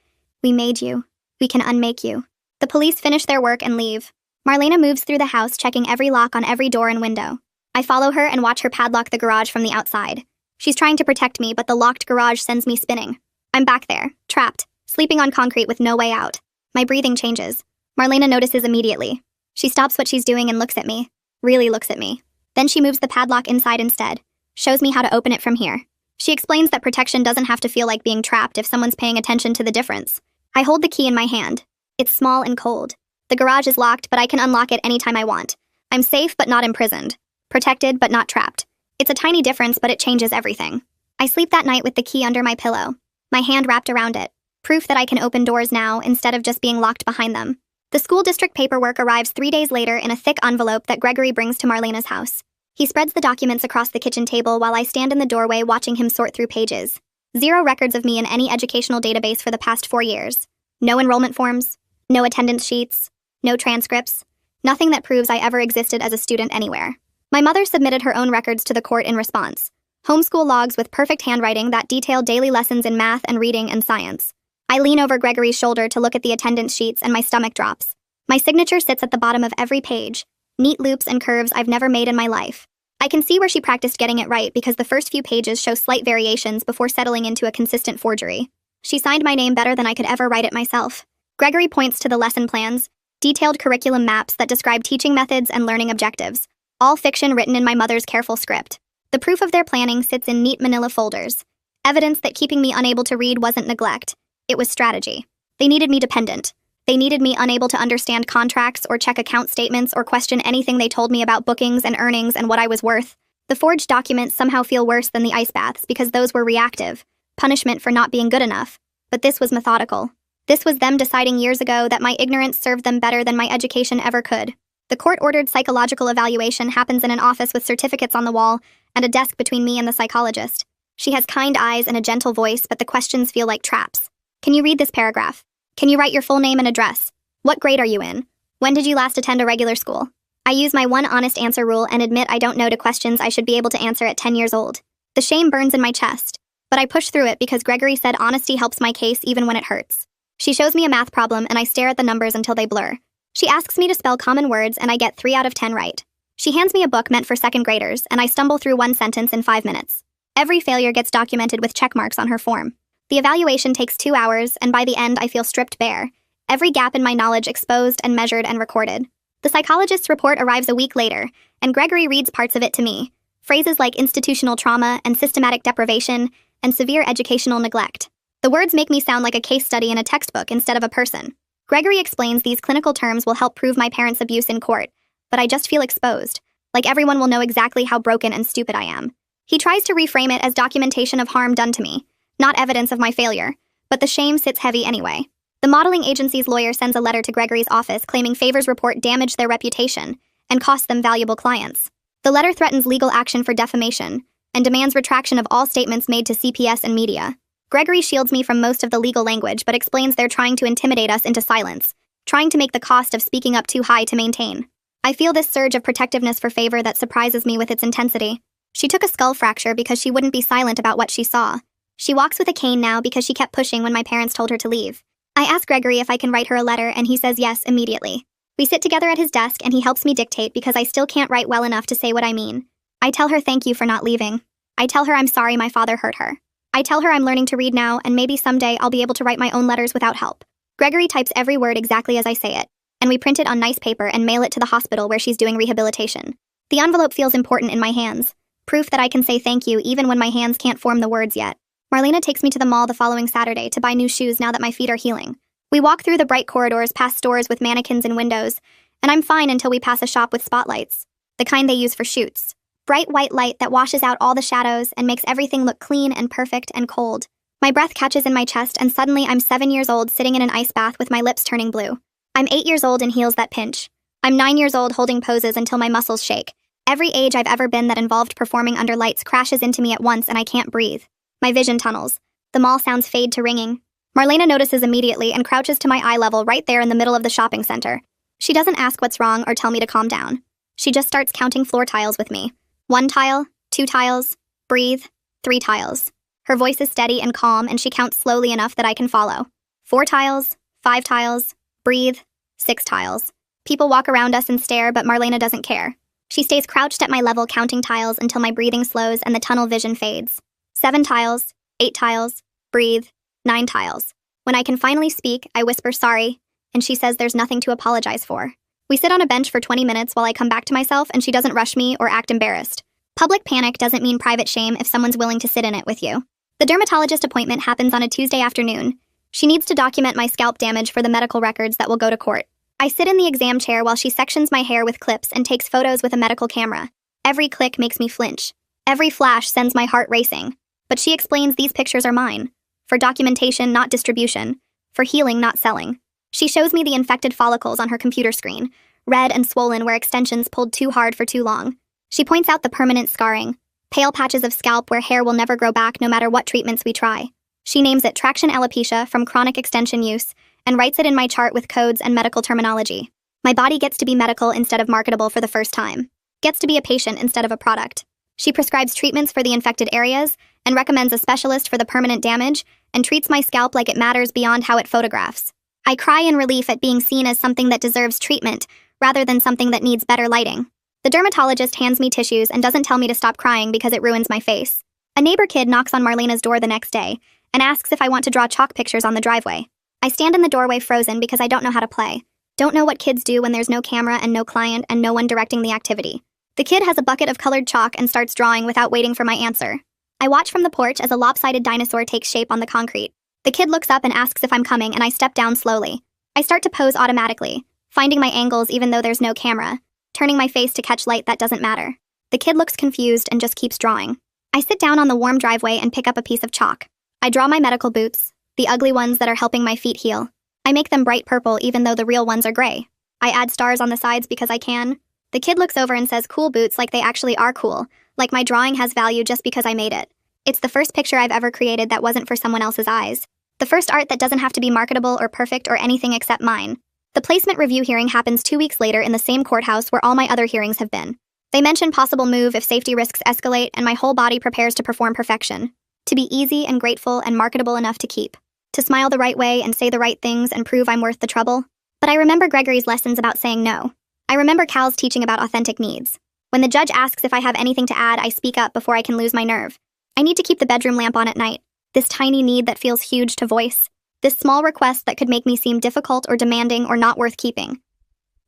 A: We made you. We can unmake you. The police finish their work and leave. Marlena moves through the house, checking every lock on every door and window. I follow her and watch her padlock the garage from the outside. She's trying to protect me, but the locked garage sends me spinning. I'm back there, trapped, sleeping on concrete with no way out. My breathing changes. Marlena notices immediately. She stops what she's doing and looks at me. Really looks at me. Then she moves the padlock inside instead. Shows me how to open it from here. She explains that protection doesn't have to feel like being trapped if someone's paying attention to the difference. I hold the key in my hand. It's small and cold. The garage is locked, but I can unlock it anytime I want. I'm safe but not imprisoned. Protected but not trapped. It's a tiny difference, but it changes everything. I sleep that night with the key under my pillow, my hand wrapped around it. Proof that I can open doors now instead of just being locked behind them. The school district paperwork arrives 3 days later in a thick envelope that Gregory brings to Marlena's house. He spreads the documents across the kitchen table while I stand in the doorway watching him sort through pages. 0 records of me in any educational database for the past 4 years. No enrollment forms, no attendance sheets, no transcripts, nothing that proves I ever existed as a student anywhere. My mother submitted her own records to the court in response. Homeschool logs with perfect handwriting that detail daily lessons in math and reading and science. I lean over Gregory's shoulder to look at the attendance sheets and my stomach drops. My signature sits at the bottom of every page, neat loops and curves I've never made in my life. I can see where she practiced getting it right because the first few pages show slight variations before settling into a consistent forgery. She signed my name better than I could ever write it myself. Gregory points to the lesson plans, detailed curriculum maps that describe teaching methods and learning objectives, all fiction written in my mother's careful script. The proof of their planning sits in neat manila folders, evidence that keeping me unable to read wasn't neglect, it was strategy. They needed me dependent. They needed me unable to understand contracts or check account statements or question anything they told me about bookings and earnings and what I was worth. The forged documents somehow feel worse than the ice baths because those were reactive, punishment for not being good enough. But this was methodical. This was them deciding years ago that my ignorance served them better than my education ever could. The court-ordered psychological evaluation happens in an office with certificates on the wall and a desk between me and the psychologist. She has kind eyes and a gentle voice, but the questions feel like traps. Can you read this paragraph? Can you write your full name and address? What grade are you in? When did you last attend a regular school? I use my one honest answer rule and admit I don't know to questions I should be able to answer at 10 years old. The shame burns in my chest, but I push through it because Gregory said honesty helps my case even when it hurts. She shows me a math problem and I stare at the numbers until they blur. She asks me to spell common words and I get 3 out of 10 right. She hands me a book meant for second graders and I stumble through one sentence in 5 minutes. Every failure gets documented with check marks on her form. The evaluation takes 2 hours and by the end I feel stripped bare. Every gap in my knowledge exposed and measured and recorded. The psychologist's report arrives a week later and Gregory reads parts of it to me. Phrases like institutional trauma and systematic deprivation and severe educational neglect. The words make me sound like a case study in a textbook instead of a person. Gregory explains these clinical terms will help prove my parents' abuse in court, but I just feel exposed, like everyone will know exactly how broken and stupid I am. He tries to reframe it as documentation of harm done to me, not evidence of my failure, but the shame sits heavy anyway. The modeling agency's lawyer sends a letter to Gregory's office claiming Favor's report damaged their reputation and cost them valuable clients. The letter threatens legal action for defamation and demands retraction of all statements made to CPS and media. Gregory shields me from most of the legal language but explains they're trying to intimidate us into silence, trying to make the cost of speaking up too high to maintain. I feel this surge of protectiveness for Favor that surprises me with its intensity. She took a skull fracture because she wouldn't be silent about what she saw. She walks with a cane now because she kept pushing when my parents told her to leave. I ask Gregory if I can write her a letter and he says yes immediately. We sit together at his desk and he helps me dictate because I still can't write well enough to say what I mean. I tell her thank you for not leaving. I tell her I'm sorry my father hurt her. I tell her I'm learning to read now and maybe someday I'll be able to write my own letters without help. Gregory types every word exactly as I say it, and we print it on nice paper and mail it to the hospital where she's doing rehabilitation. The envelope feels important in my hands, proof that I can say thank you even when my hands can't form the words yet. Marlena takes me to the mall the following Saturday to buy new shoes now that my feet are healing. We walk through the bright corridors past stores with mannequins and windows, and I'm fine until we pass a shop with spotlights, the kind they use for shoots. Bright white light that washes out all the shadows and makes everything look clean and perfect and cold. My breath catches in my chest and suddenly I'm 7 years old sitting in an ice bath with my lips turning blue. I'm 8 years old in heels that pinch. I'm 9 years old holding poses until my muscles shake. Every age I've ever been that involved performing under lights crashes into me at once and I can't breathe. My vision tunnels. The mall sounds fade to ringing. Marlena notices immediately and crouches to my eye level right there in the middle of the shopping center. She doesn't ask what's wrong or tell me to calm down. She just starts counting floor tiles with me. 1 tile, 2 tiles, breathe, 3 tiles. Her voice is steady and calm and she counts slowly enough that I can follow. 4 tiles, 5 tiles, breathe, 6 tiles. People walk around us and stare, but Marlena doesn't care. She stays crouched at my level counting tiles until my breathing slows and the tunnel vision fades. 7 tiles, 8 tiles, breathe, 9 tiles. When I can finally speak, I whisper sorry, and she says there's nothing to apologize for. We sit on a bench for 20 minutes while I come back to myself and she doesn't rush me or act embarrassed. Public panic doesn't mean private shame if someone's willing to sit in it with you. The dermatologist appointment happens on a Tuesday afternoon. She needs to document my scalp damage for the medical records that will go to court. I sit in the exam chair while she sections my hair with clips and takes photos with a medical camera. Every click makes me flinch. Every flash sends my heart racing. But she explains these pictures are mine. For documentation, not distribution. For healing, not selling. She shows me the infected follicles on her computer screen, red and swollen where extensions pulled too hard for too long. She points out the permanent scarring, pale patches of scalp where hair will never grow back no matter what treatments we try. She names it traction alopecia from chronic extension use and writes it in my chart with codes and medical terminology. My body gets to be medical instead of marketable for the first time. Gets to be a patient instead of a product. She prescribes treatments for the infected areas and recommends a specialist for the permanent damage and treats my scalp like it matters beyond how it photographs. I cry in relief at being seen as something that deserves treatment rather than something that needs better lighting. The dermatologist hands me tissues and doesn't tell me to stop crying because it ruins my face. A neighbor kid knocks on Marlena's door the next day and asks if I want to draw chalk pictures on the driveway. I stand in the doorway frozen because I don't know how to play. Don't know what kids do when there's no camera and no client and no one directing the activity. The kid has a bucket of colored chalk and starts drawing without waiting for my answer. I watch from the porch as a lopsided dinosaur takes shape on the concrete. The kid looks up and asks if I'm coming and I step down slowly. I start to pose automatically, finding my angles even though there's no camera, turning my face to catch light that doesn't matter. The kid looks confused and just keeps drawing. I sit down on the warm driveway and pick up a piece of chalk. I draw my medical boots, the ugly ones that are helping my feet heal. I make them bright purple even though the real ones are gray. I add stars on the sides because I can. The kid looks over and says cool boots like they actually are cool, like my drawing has value just because I made it. It's the first picture I've ever created that wasn't for someone else's eyes. The first art that doesn't have to be marketable or perfect or anything except mine. The placement review hearing happens 2 weeks later in the same courthouse where all my other hearings have been. They mention possible move if safety risks escalate and my whole body prepares to perform perfection. To be easy and grateful and marketable enough to keep. To smile the right way and say the right things and prove I'm worth the trouble. But I remember Gregory's lessons about saying no. I remember Cal's teaching about authentic needs. When the judge asks if I have anything to add, I speak up before I can lose my nerve. I need to keep the bedroom lamp on at night. This tiny need that feels huge to voice. This small request that could make me seem difficult or demanding or not worth keeping.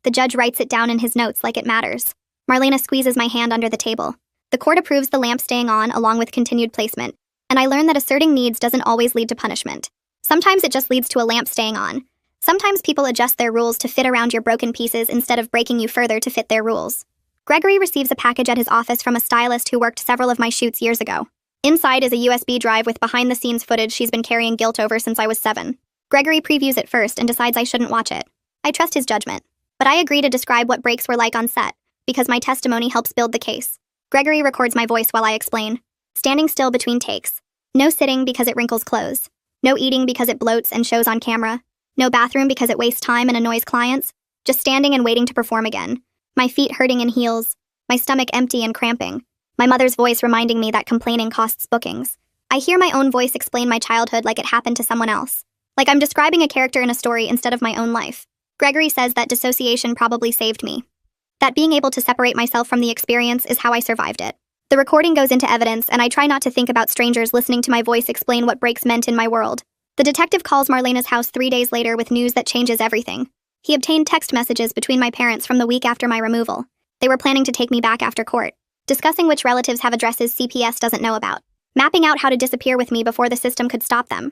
A: The judge writes it down in his notes like it matters. Marlena squeezes my hand under the table. The court approves the lamp staying on along with continued placement, and I learn that asserting needs doesn't always lead to punishment. Sometimes it just leads to a lamp staying on. Sometimes people adjust their rules to fit around your broken pieces instead of breaking you further to fit their rules. Gregory receives a package at his office from a stylist who worked several of my shoots years ago. Inside is a USB drive with behind-the-scenes footage she's been carrying guilt over since I was 7. Gregory previews it first and decides I shouldn't watch it. I trust his judgment. But I agree to describe what breaks were like on set, because my testimony helps build the case. Gregory records my voice while I explain. Standing still between takes. No sitting because it wrinkles clothes. No eating because it bloats and shows on camera. No bathroom because it wastes time and annoys clients. Just standing and waiting to perform again. My feet hurting in heels. My stomach empty and cramping. My mother's voice reminding me that complaining costs bookings. I hear my own voice explain my childhood like it happened to someone else. Like I'm describing a character in a story instead of my own life. Gregory says that dissociation probably saved me. That being able to separate myself from the experience is how I survived it. The recording goes into evidence, and I try not to think about strangers listening to my voice explain what breaks meant in my world. The detective calls Marlena's house 3 days later with news that changes everything. He obtained text messages between my parents from the week after my removal. They were planning to take me back after court, discussing which relatives have addresses CPS doesn't know about, mapping out how to disappear with me before the system could stop them.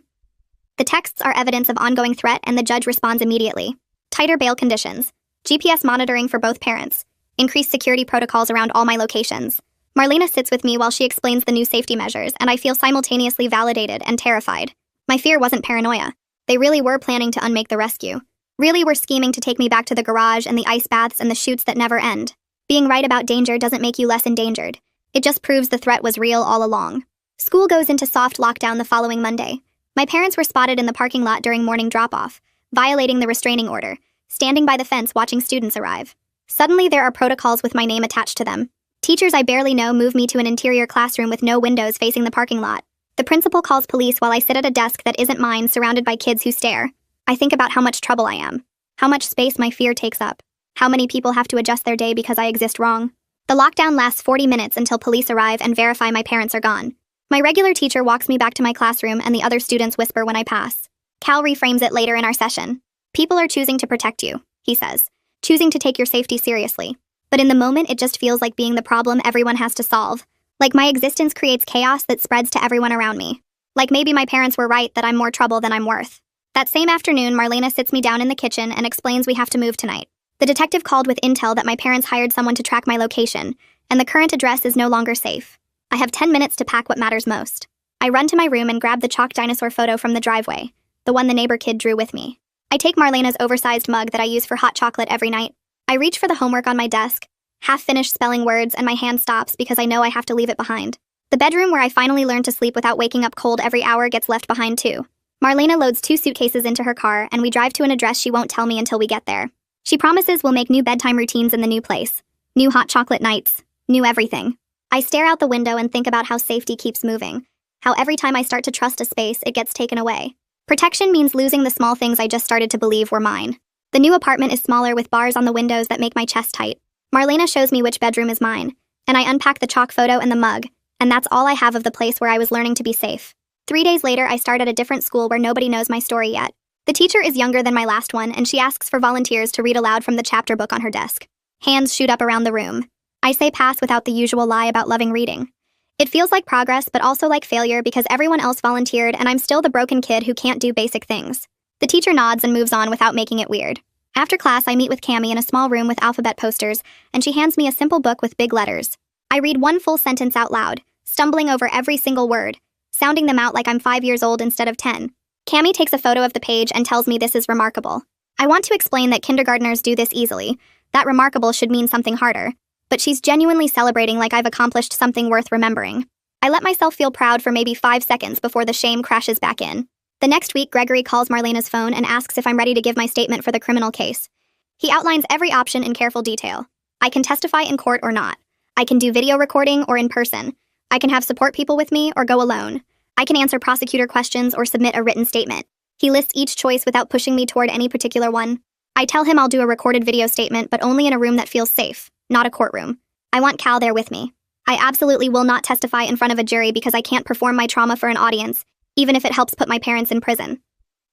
A: The texts are evidence of ongoing threat, and the judge responds immediately. Tighter bail conditions, GPS monitoring for both parents, increased security protocols around all my locations. Marlena sits with me while she explains the new safety measures, and I feel simultaneously validated and terrified. My fear wasn't paranoia. They really were planning to unmake the rescue. Really were scheming to take me back to the garage and the ice baths and the shoots that never end. Being right about danger doesn't make you less endangered. It just proves the threat was real all along. School goes into soft lockdown the following Monday. My parents were spotted in the parking lot during morning drop-off, violating the restraining order, standing by the fence watching students arrive. Suddenly there are protocols with my name attached to them. Teachers I barely know move me to an interior classroom with no windows facing the parking lot. The principal calls police while I sit at a desk that isn't mine, surrounded by kids who stare. I think about how much trouble I am. How much space my fear takes up. How many people have to adjust their day because I exist wrong. The lockdown lasts 40 minutes until police arrive and verify my parents are gone. My regular teacher walks me back to my classroom and the other students whisper when I pass. Cal reframes it later in our session. People are choosing to protect you, he says. Choosing to take your safety seriously. But in the moment, it just feels like being the problem everyone has to solve. Like my existence creates chaos that spreads to everyone around me. Like maybe my parents were right that I'm more trouble than I'm worth. That same afternoon, Marlena sits me down in the kitchen and explains we have to move tonight. The detective called with intel that my parents hired someone to track my location, and the current address is no longer safe. I have 10 minutes to pack what matters most. I run to my room and grab the chalk dinosaur photo from the driveway, the one the neighbor kid drew with me. I take Marlena's oversized mug that I use for hot chocolate every night. I reach for the homework on my desk, half-finished spelling words, and my hand stops because I know I have to leave it behind. The bedroom where I finally learned to sleep without waking up cold every hour gets left behind too. Marlena loads 2 suitcases into her car, and we drive to an address she won't tell me until we get there. She promises we'll make new bedtime routines in the new place. New hot chocolate nights. New everything. I stare out the window and think about how safety keeps moving. How every time I start to trust a space, it gets taken away. Protection means losing the small things I just started to believe were mine. The new apartment is smaller with bars on the windows that make my chest tight. Marlena shows me which bedroom is mine, and I unpack the chalk photo and the mug, and that's all I have of the place where I was learning to be safe. 3 days later, I start at a different school where nobody knows my story yet. The teacher is younger than my last one, and she asks for volunteers to read aloud from the chapter book on her desk. Hands shoot up around the room. I say pass without the usual lie about loving reading. It feels like progress, but also like failure because everyone else volunteered and I'm still the broken kid who can't do basic things. The teacher nods and moves on without making it weird. After class, I meet with Cammie in a small room with alphabet posters, and she hands me a simple book with big letters. I read one full sentence out loud, stumbling over every single word, sounding them out like I'm 5 years old instead of 10. Cammie takes a photo of the page and tells me this is remarkable. I want to explain that kindergartners do this easily. That remarkable should mean something harder. But she's genuinely celebrating like I've accomplished something worth remembering. I let myself feel proud for maybe 5 seconds before the shame crashes back in. The next week, Gregory calls Marlena's phone and asks if I'm ready to give my statement for the criminal case. He outlines every option in careful detail. I can testify in court or not. I can do video recording or in person. I can have support people with me or go alone. I can answer prosecutor questions or submit a written statement. He lists each choice without pushing me toward any particular one. I tell him I'll do a recorded video statement, but only in a room that feels safe, not a courtroom. I want Cal there with me. I absolutely will not testify in front of a jury because I can't perform my trauma for an audience, even if it helps put my parents in prison.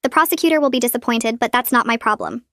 A: The prosecutor will be disappointed, but that's not my problem.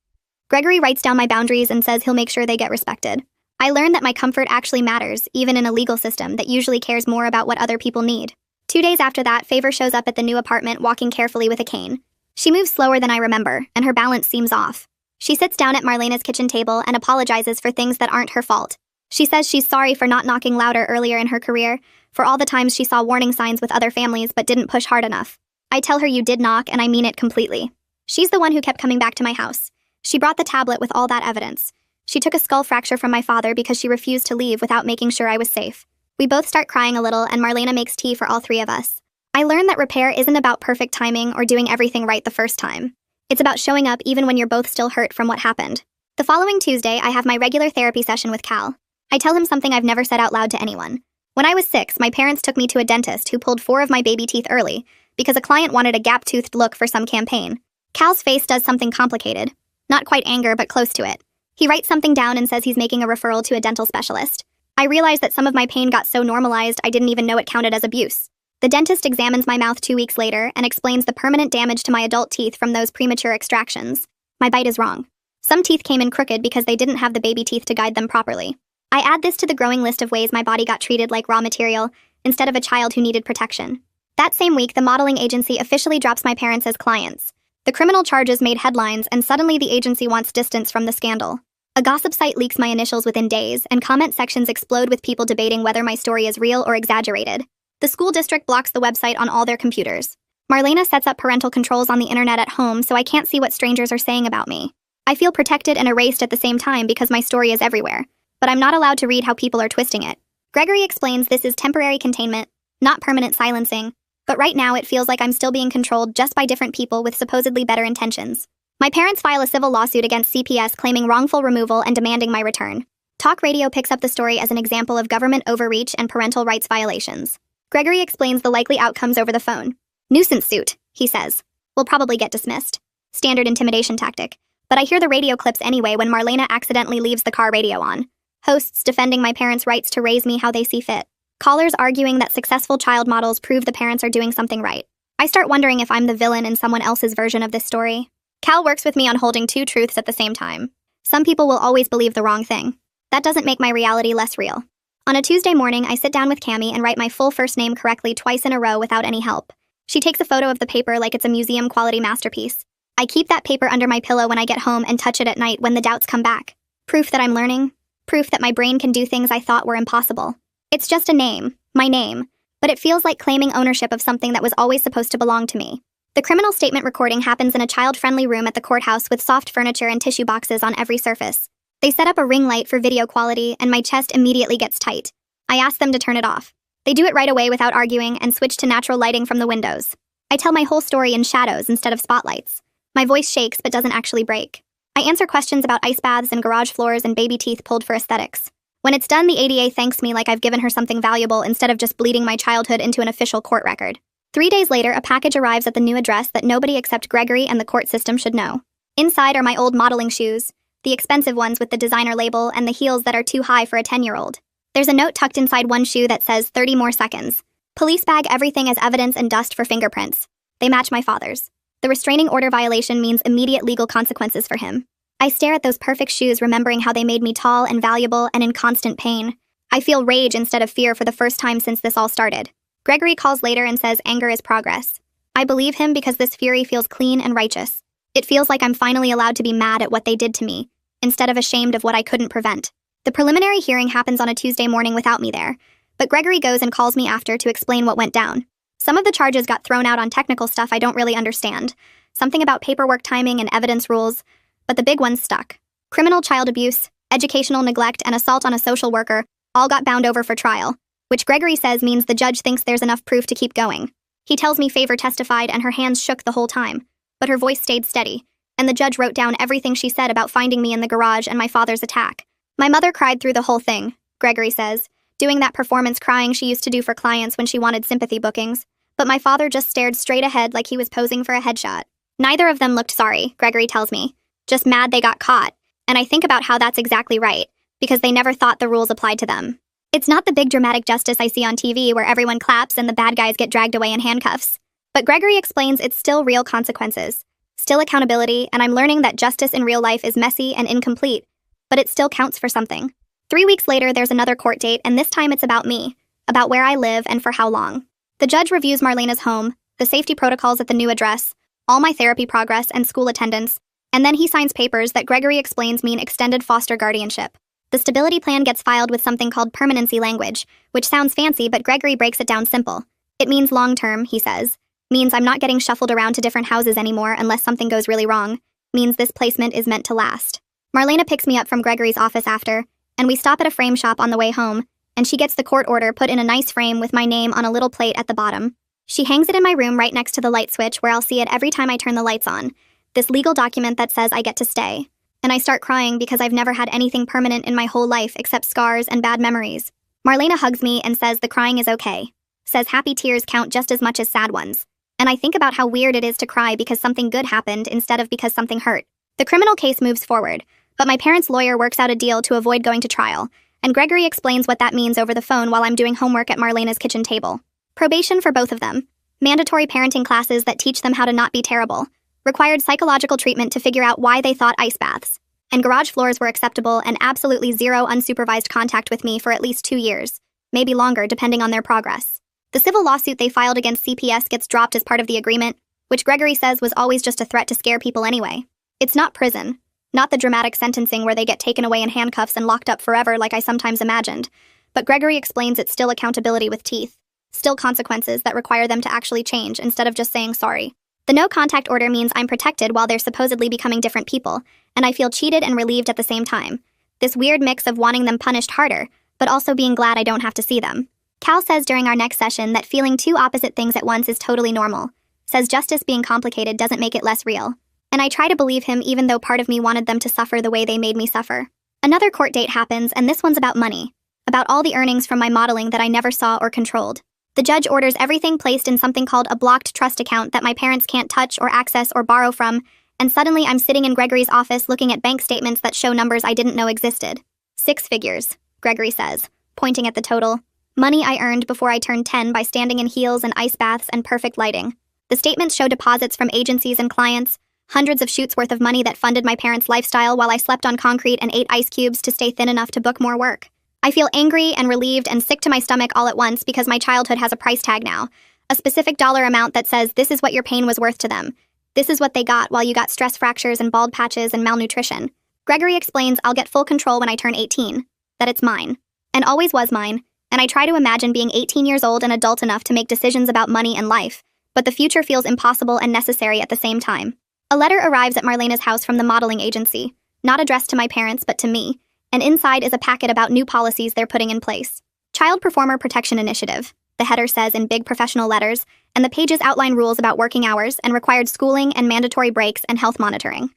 A: Gregory writes down my boundaries and says he'll make sure they get respected. I learned that my comfort actually matters, even in a legal system that usually cares more about what other people need. 2 days after that, Favor shows up at the new apartment walking carefully with a cane. She moves slower than I remember, and her balance seems off. She sits down at Marlena's kitchen table and apologizes for things that aren't her fault. She says she's sorry for not knocking louder earlier in her career, for all the times she saw warning signs with other families but didn't push hard enough. I tell her you did knock, and I mean it completely. She's the one who kept coming back to my house. She brought the tablet with all that evidence. She took a skull fracture from my father because she refused to leave without making sure I was safe. We both start crying a little, and Marlena makes tea for all three of us. I learned that repair isn't about perfect timing or doing everything right the first time. It's about showing up even when you're both still hurt from what happened. The following Tuesday, I have my regular therapy session with Cal. I tell him something I've never said out loud to anyone. When I was 6, my parents took me to a dentist who pulled 4 of my baby teeth early because a client wanted a gap-toothed look for some campaign. Cal's face does something complicated. Not quite anger, but close to it. He writes something down and says he's making a referral to a dental specialist. I realize that some of my pain got so normalized I didn't even know it counted as abuse. The dentist examines my mouth 2 weeks later and explains the permanent damage to my adult teeth from those premature extractions. My bite is wrong. Some teeth came in crooked because they didn't have the baby teeth to guide them properly. I add this to the growing list of ways my body got treated like raw material instead of a child who needed protection. That same week, the modeling agency officially drops my parents as clients. The criminal charges made headlines, and suddenly the agency wants distance from the scandal. A gossip site leaks my initials within days, and comment sections explode with people debating whether my story is real or exaggerated. The school district blocks the website on all their computers. Marlena sets up parental controls on the internet at home so I can't see what strangers are saying about me. I feel protected and erased at the same time because my story is everywhere. But I'm not allowed to read how people are twisting it. Gregory explains this is temporary containment, not permanent silencing. But right now it feels like I'm still being controlled just by different people with supposedly better intentions. My parents file a civil lawsuit against CPS claiming wrongful removal and demanding my return. Talk radio picks up the story as an example of government overreach and parental rights violations. Gregory explains the likely outcomes over the phone. Nuisance suit, he says. Will probably get dismissed. Standard intimidation tactic. But I hear the radio clips anyway when Marlena accidentally leaves the car radio on. Hosts defending my parents' rights to raise me how they see fit. Callers arguing that successful child models prove the parents are doing something right. I start wondering if I'm the villain in someone else's version of this story. Cal works with me on holding 2 truths at the same time. Some people will always believe the wrong thing. That doesn't make my reality less real. On a Tuesday morning, I sit down with Cammie and write my full first name correctly twice in a row without any help. She takes a photo of the paper like it's a museum-quality masterpiece. I keep that paper under my pillow when I get home and touch it at night when the doubts come back. Proof that I'm learning. Proof that my brain can do things I thought were impossible. It's just a name, my name, but it feels like claiming ownership of something that was always supposed to belong to me. The criminal statement recording happens in a child-friendly room at the courthouse with soft furniture and tissue boxes on every surface. They set up a ring light for video quality, and my chest immediately gets tight. I ask them to turn it off. They do it right away without arguing and switch to natural lighting from the windows. I tell my whole story in shadows instead of spotlights. My voice shakes but doesn't actually break. I answer questions about ice baths and garage floors and baby teeth pulled for aesthetics. When it's done, the ADA thanks me like I've given her something valuable instead of just bleeding my childhood into an official court record. 3 days later, a package arrives at the new address that nobody except Gregory and the court system should know. Inside are my old modeling shoes, the expensive ones with the designer label and the heels that are too high for a 10-year-old. There's a note tucked inside one shoe that says 30 more seconds. Police bag everything as evidence and dust for fingerprints. They match my father's. The restraining order violation means immediate legal consequences for him. I stare at those perfect shoes, remembering how they made me tall and valuable and in constant pain. I feel rage instead of fear for the first time since this all started. Gregory calls later and says anger is progress. I believe him because this fury feels clean and righteous. It feels like I'm finally allowed to be mad at what they did to me, instead of ashamed of what I couldn't prevent. The preliminary hearing happens on a Tuesday morning without me there, but Gregory goes and calls me after to explain what went down. Some of the charges got thrown out on technical stuff I don't really understand. Something about paperwork timing and evidence rules. But the big ones stuck. Criminal child abuse, educational neglect, and assault on a social worker all got bound over for trial, which Gregory says means the judge thinks there's enough proof to keep going. He tells me Favor testified and her hands shook the whole time, but her voice stayed steady, and the judge wrote down everything she said about finding me in the garage and my father's attack. My mother cried through the whole thing, Gregory says, doing that performance crying she used to do for clients when she wanted sympathy bookings, but my father just stared straight ahead like he was posing for a headshot. Neither of them looked sorry, Gregory tells me. Just mad they got caught, and I think about how that's exactly right, because they never thought the rules applied to them. It's not the big dramatic justice I see on TV where everyone claps and the bad guys get dragged away in handcuffs. But Gregory explains it's still real consequences, still accountability, and I'm learning that justice in real life is messy and incomplete, but it still counts for something. 3 weeks later, there's another court date, and this time it's about me, about where I live and for how long. The judge reviews Marlena's home, the safety protocols at the new address, all my therapy progress and school attendance, and then he signs papers that Gregory explains mean extended foster guardianship. The stability plan gets filed with something called permanency language, which sounds fancy, but Gregory breaks it down simple. It means long-term, he says. Means I'm not getting shuffled around to different houses anymore unless something goes really wrong. Means this placement is meant to last. Marlena picks me up from Gregory's office after, and we stop at a frame shop on the way home, and she gets the court order put in a nice frame with my name on a little plate at the bottom. She hangs it in my room right next to the light switch where I'll see it every time I turn the lights on. This legal document that says I get to stay. And I start crying because I've never had anything permanent in my whole life except scars and bad memories. Marlena hugs me and says the crying is okay. Says happy tears count just as much as sad ones. And I think about how weird it is to cry because something good happened instead of because something hurt. The criminal case moves forward, but my parents' lawyer works out a deal to avoid going to trial, and Gregory explains what that means over the phone while I'm doing homework at Marlena's kitchen table. Probation for both of them. Mandatory parenting classes that teach them how to not be terrible. Required psychological treatment to figure out why they thought ice baths. And garage floors were acceptable and absolutely zero unsupervised contact with me for at least 2 years. Maybe longer, depending on their progress. The civil lawsuit they filed against CPS gets dropped as part of the agreement, which Gregory says was always just a threat to scare people anyway. It's not prison. Not the dramatic sentencing where they get taken away in handcuffs and locked up forever like I sometimes imagined. But Gregory explains it's still accountability with teeth. Still consequences that require them to actually change instead of just saying sorry. The no-contact order means I'm protected while they're supposedly becoming different people, and I feel cheated and relieved at the same time. This weird mix of wanting them punished harder, but also being glad I don't have to see them. Cal says during our next session that feeling two opposite things at once is totally normal. Says justice being complicated doesn't make it less real. And I try to believe him even though part of me wanted them to suffer the way they made me suffer. Another court date happens, and this one's about money. About all the earnings from my modeling that I never saw or controlled. The judge orders everything placed in something called a blocked trust account that my parents can't touch or access or borrow from, and suddenly I'm sitting in Gregory's office looking at bank statements that show numbers I didn't know existed. 6 figures, Gregory says, pointing at the total. Money I earned before I turned 10 by standing in heels and ice baths and perfect lighting. The statements show deposits from agencies and clients, hundreds of shoots worth of money that funded my parents' lifestyle while I slept on concrete and ate ice cubes to stay thin enough to book more work. I feel angry and relieved and sick to my stomach all at once because my childhood has a price tag now. A specific dollar amount that says this is what your pain was worth to them. This is what they got while you got stress fractures and bald patches and malnutrition. Gregory explains I'll get full control when I turn 18. That it's mine. And always was mine. And I try to imagine being 18 years old and adult enough to make decisions about money and life. But the future feels impossible and necessary at the same time. A letter arrives at Marlena's house from the modeling agency. Not addressed to my parents, but to me. And inside is a packet about new policies they're putting in place. Child Performer Protection Initiative, the header says in big professional letters, and the pages outline rules about working hours and required schooling and mandatory breaks and health monitoring.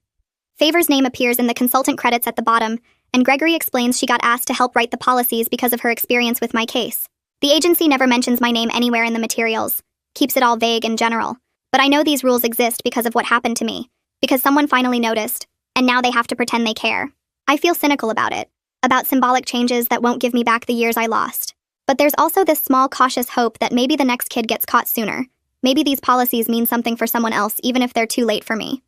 A: Favor's name appears in the consultant credits at the bottom, and Gregory explains she got asked to help write the policies because of her experience with my case. The agency never mentions my name anywhere in the materials, keeps it all vague and general. But I know these rules exist because of what happened to me, because someone finally noticed, and now they have to pretend they care. I feel cynical about it, about symbolic changes that won't give me back the years I lost. But there's also this small cautious hope that maybe the next kid gets caught sooner. Maybe these policies mean something for someone else even if they're too late for me.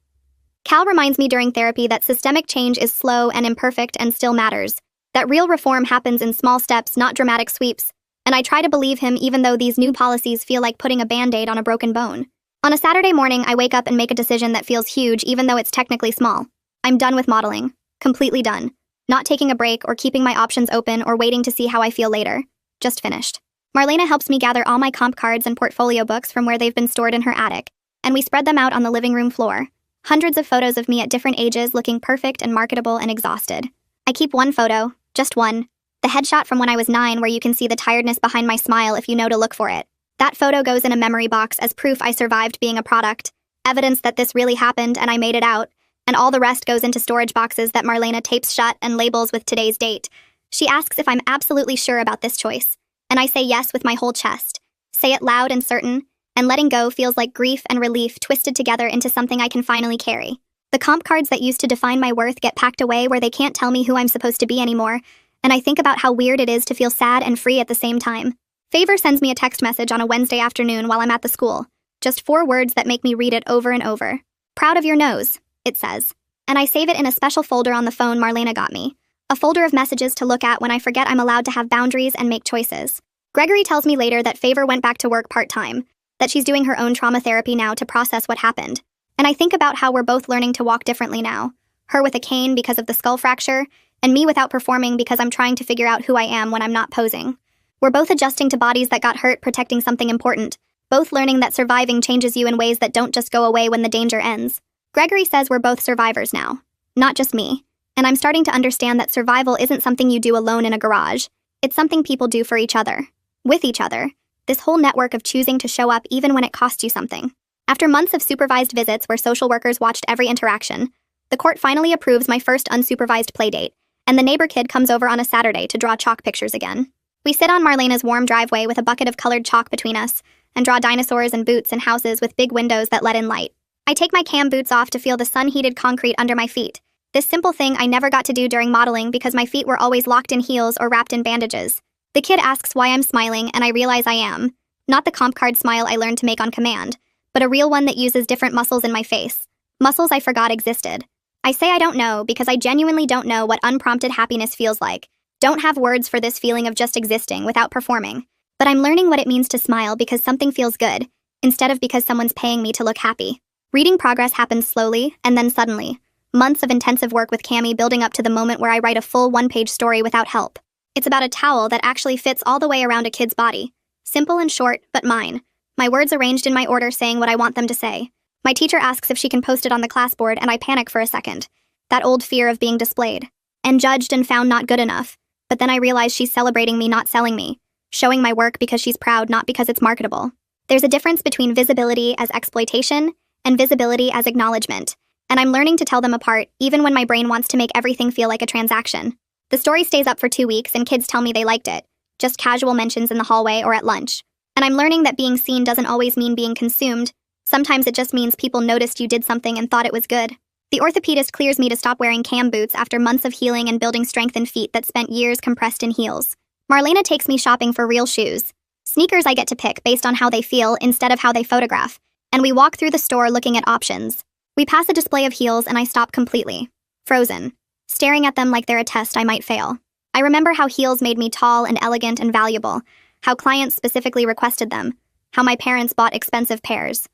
A: Cal reminds me during therapy that systemic change is slow and imperfect and still matters, that real reform happens in small steps, not dramatic sweeps, and I try to believe him even though these new policies feel like putting a band-aid on a broken bone. On a Saturday morning, I wake up and make a decision that feels huge even though it's technically small. I'm done with modeling. Completely done. Not taking a break or keeping my options open or waiting to see how I feel later. Just finished. Marlena helps me gather all my comp cards and portfolio books from where they've been stored in her attic, and we spread them out on the living room floor. Hundreds of photos of me at different ages looking perfect and marketable and exhausted. I keep one photo, just one. The headshot from when I was 9 where you can see the tiredness behind my smile if you know to look for it. That photo goes in a memory box as proof I survived being a product, evidence that this really happened and I made it out, and all the rest goes into storage boxes that Marlena tapes shut and labels with today's date. She asks if I'm absolutely sure about this choice, and I say yes with my whole chest. Say it loud and certain, and letting go feels like grief and relief twisted together into something I can finally carry. The comp cards that used to define my worth get packed away where they can't tell me who I'm supposed to be anymore, and I think about how weird it is to feel sad and free at the same time. Favor sends me a text message on a Wednesday afternoon while I'm at the school. Just 4 words that make me read it over and over. Proud of your nose, it says. And I save it in a special folder on the phone Marlena got me. A folder of messages to look at when I forget I'm allowed to have boundaries and make choices. Gregory tells me later that Favor went back to work part-time, that she's doing her own trauma therapy now to process what happened. And I think about how we're both learning to walk differently now. Her with a cane because of the skull fracture, and me without performing because I'm trying to figure out who I am when I'm not posing. We're both adjusting to bodies that got hurt protecting something important, both learning that surviving changes you in ways that don't just go away when the danger ends. Gregory says we're both survivors now, not just me. And I'm starting to understand that survival isn't something you do alone in a garage. It's something people do for each other. With each other. This whole network of choosing to show up even when it costs you something. After months of supervised visits where social workers watched every interaction, the court finally approves my first unsupervised playdate, and the neighbor kid comes over on a Saturday to draw chalk pictures again. We sit on Marlena's warm driveway with a bucket of colored chalk between us, and draw dinosaurs and boots and houses with big windows that let in light. I take my cam boots off to feel the sun-heated concrete under my feet. This simple thing I never got to do during modeling because my feet were always locked in heels or wrapped in bandages. The kid asks why I'm smiling, and I realize I am. Not the comp card smile I learned to make on command, but a real one that uses different muscles in my face. Muscles I forgot existed. I say I don't know because I genuinely don't know what unprompted happiness feels like. Don't have words for this feeling of just existing without performing. But I'm learning what it means to smile because something feels good, instead of because someone's paying me to look happy. Reading progress happens slowly, and then suddenly. Months of intensive work with Cami building up to the moment where I write a full one-page story without help. It's about a towel that actually fits all the way around a kid's body. Simple and short, but mine. My words arranged in my order saying what I want them to say. My teacher asks if she can post it on the class board, and I panic for a second. That old fear of being displayed. And judged and found not good enough. But then I realize she's celebrating me, not selling me. Showing my work because she's proud, not because it's marketable. There's a difference between visibility as exploitation and visibility as acknowledgement. And I'm learning to tell them apart, even when my brain wants to make everything feel like a transaction. The story stays up for 2 weeks, and kids tell me they liked it. Just casual mentions in the hallway or at lunch. And I'm learning that being seen doesn't always mean being consumed. Sometimes it just means people noticed you did something and thought it was good. The orthopedist clears me to stop wearing cam boots after months of healing and building strength in feet that spent years compressed in heels. Marlena takes me shopping for real shoes. Sneakers I get to pick based on how they feel instead of how they photograph. And we walk through the store looking at options. We pass a display of heels and I stop completely. Frozen. Staring at them like they're a test I might fail. I remember how heels made me tall and elegant and valuable. How clients specifically requested them. How my parents bought expensive pairs.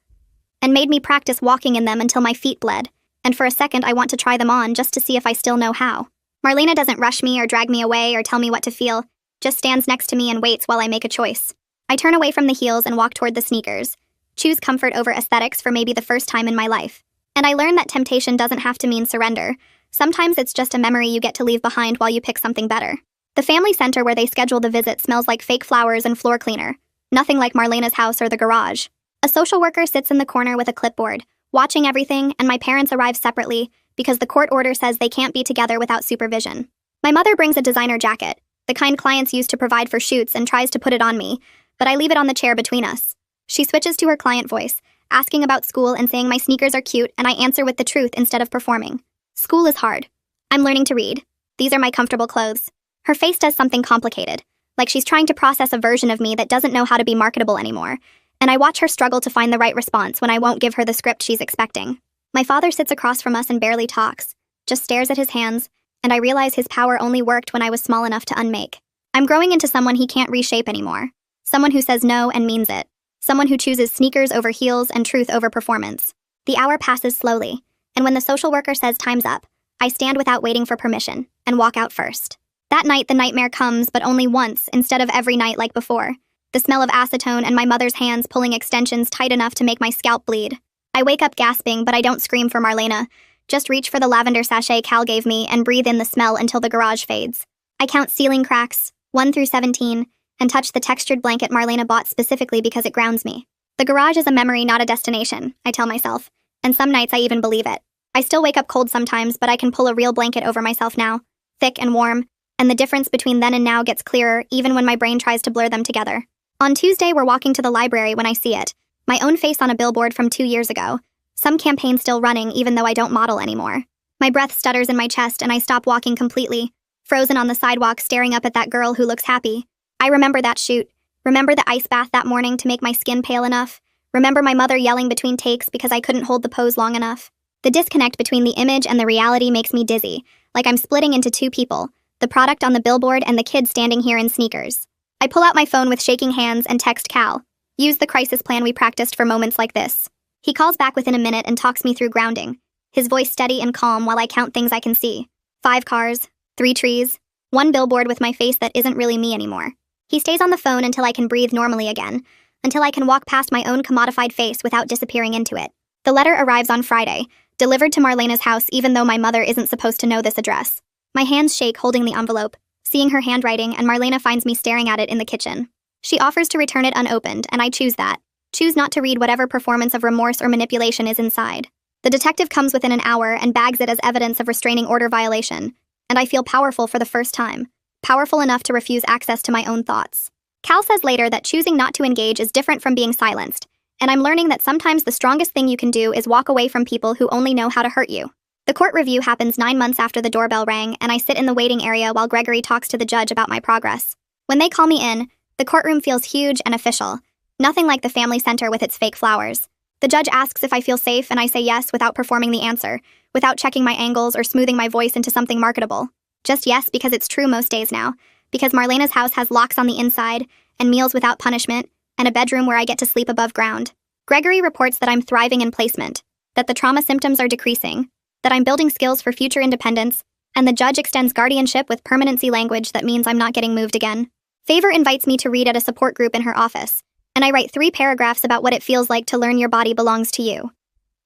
A: And made me practice walking in them until my feet bled. And for a second I want to try them on just to see if I still know how. Marlena doesn't rush me or drag me away or tell me what to feel. Just stands next to me and waits while I make a choice. I turn away from the heels and walk toward the sneakers. Choose comfort over aesthetics for maybe the first time in my life. And I learn that temptation doesn't have to mean surrender. Sometimes it's just a memory you get to leave behind while you pick something better. The family center where they schedule the visit smells like fake flowers and floor cleaner. Nothing like Marlena's house or the garage. A social worker sits in the corner with a clipboard, watching everything, and my parents arrive separately because the court order says they can't be together without supervision. My mother brings a designer jacket, the kind clients use to provide for shoots, and tries to put it on me, but I leave it on the chair between us. She switches to her client voice, asking about school and saying my sneakers are cute, and I answer with the truth instead of performing. School is hard. I'm learning to read. These are my comfortable clothes. Her face does something complicated, like she's trying to process a version of me that doesn't know how to be marketable anymore, and I watch her struggle to find the right response when I won't give her the script she's expecting. My father sits across from us and barely talks, just stares at his hands, and I realize his power only worked when I was small enough to unmake. I'm growing into someone he can't reshape anymore. Someone who says no and means it. Someone who chooses sneakers over heels and truth over performance. The hour passes slowly, and when the social worker says time's up, I stand without waiting for permission and walk out first. That night the nightmare comes, but only once instead of every night like before. The smell of acetone and my mother's hands pulling extensions tight enough to make my scalp bleed. I wake up gasping, but I don't scream for Marlena. Just reach for the lavender sachet Cal gave me and breathe in the smell until the garage fades. I count ceiling cracks, 1 through 17, and touch the textured blanket Marlena bought specifically because it grounds me. The garage is a memory, not a destination, I tell myself, and some nights I even believe it. I still wake up cold sometimes, but I can pull a real blanket over myself now, thick and warm, and the difference between then and now gets clearer even when my brain tries to blur them together. On Tuesday, we're walking to the library when I see it. My own face on a billboard from 2 years ago. Some campaign still running even though I don't model anymore. My breath stutters in my chest and I stop walking completely, frozen on the sidewalk staring up at that girl who looks happy. I remember that shoot. Remember the ice bath that morning to make my skin pale enough. Remember my mother yelling between takes because I couldn't hold the pose long enough. The disconnect between the image and the reality makes me dizzy, like I'm splitting into two people, the product on the billboard and the kid standing here in sneakers. I pull out my phone with shaking hands and text Cal. Use the crisis plan we practiced for moments like this. He calls back within a minute and talks me through grounding, his voice steady and calm while I count things I can see. 5 cars, 3 trees, 1 billboard with my face that isn't really me anymore. He stays on the phone until I can breathe normally again, until I can walk past my own commodified face without disappearing into it. The letter arrives on Friday, delivered to Marlena's house even though my mother isn't supposed to know this address. My hands shake holding the envelope, seeing her handwriting, and Marlena finds me staring at it in the kitchen. She offers to return it unopened, and I choose that. Choose not to read whatever performance of remorse or manipulation is inside. The detective comes within an hour and bags it as evidence of restraining order violation, and I feel powerful for the first time. Powerful enough to refuse access to my own thoughts. Cal says later that choosing not to engage is different from being silenced, and I'm learning that sometimes the strongest thing you can do is walk away from people who only know how to hurt you. The court review happens 9 months after the doorbell rang, and I sit in the waiting area while Gregory talks to the judge about my progress. When they call me in, the courtroom feels huge and official. Nothing like the family center with its fake flowers. The judge asks if I feel safe, and I say yes without performing the answer, without checking my angles or smoothing my voice into something marketable. Just yes, because it's true most days now, because Marlena's house has locks on the inside, and meals without punishment, and a bedroom where I get to sleep above ground. Gregory reports that I'm thriving in placement, that the trauma symptoms are decreasing, that I'm building skills for future independence, and the judge extends guardianship with permanency language that means I'm not getting moved again. Favor invites me to read at a support group in her office, and I write 3 paragraphs about what it feels like to learn your body belongs to you.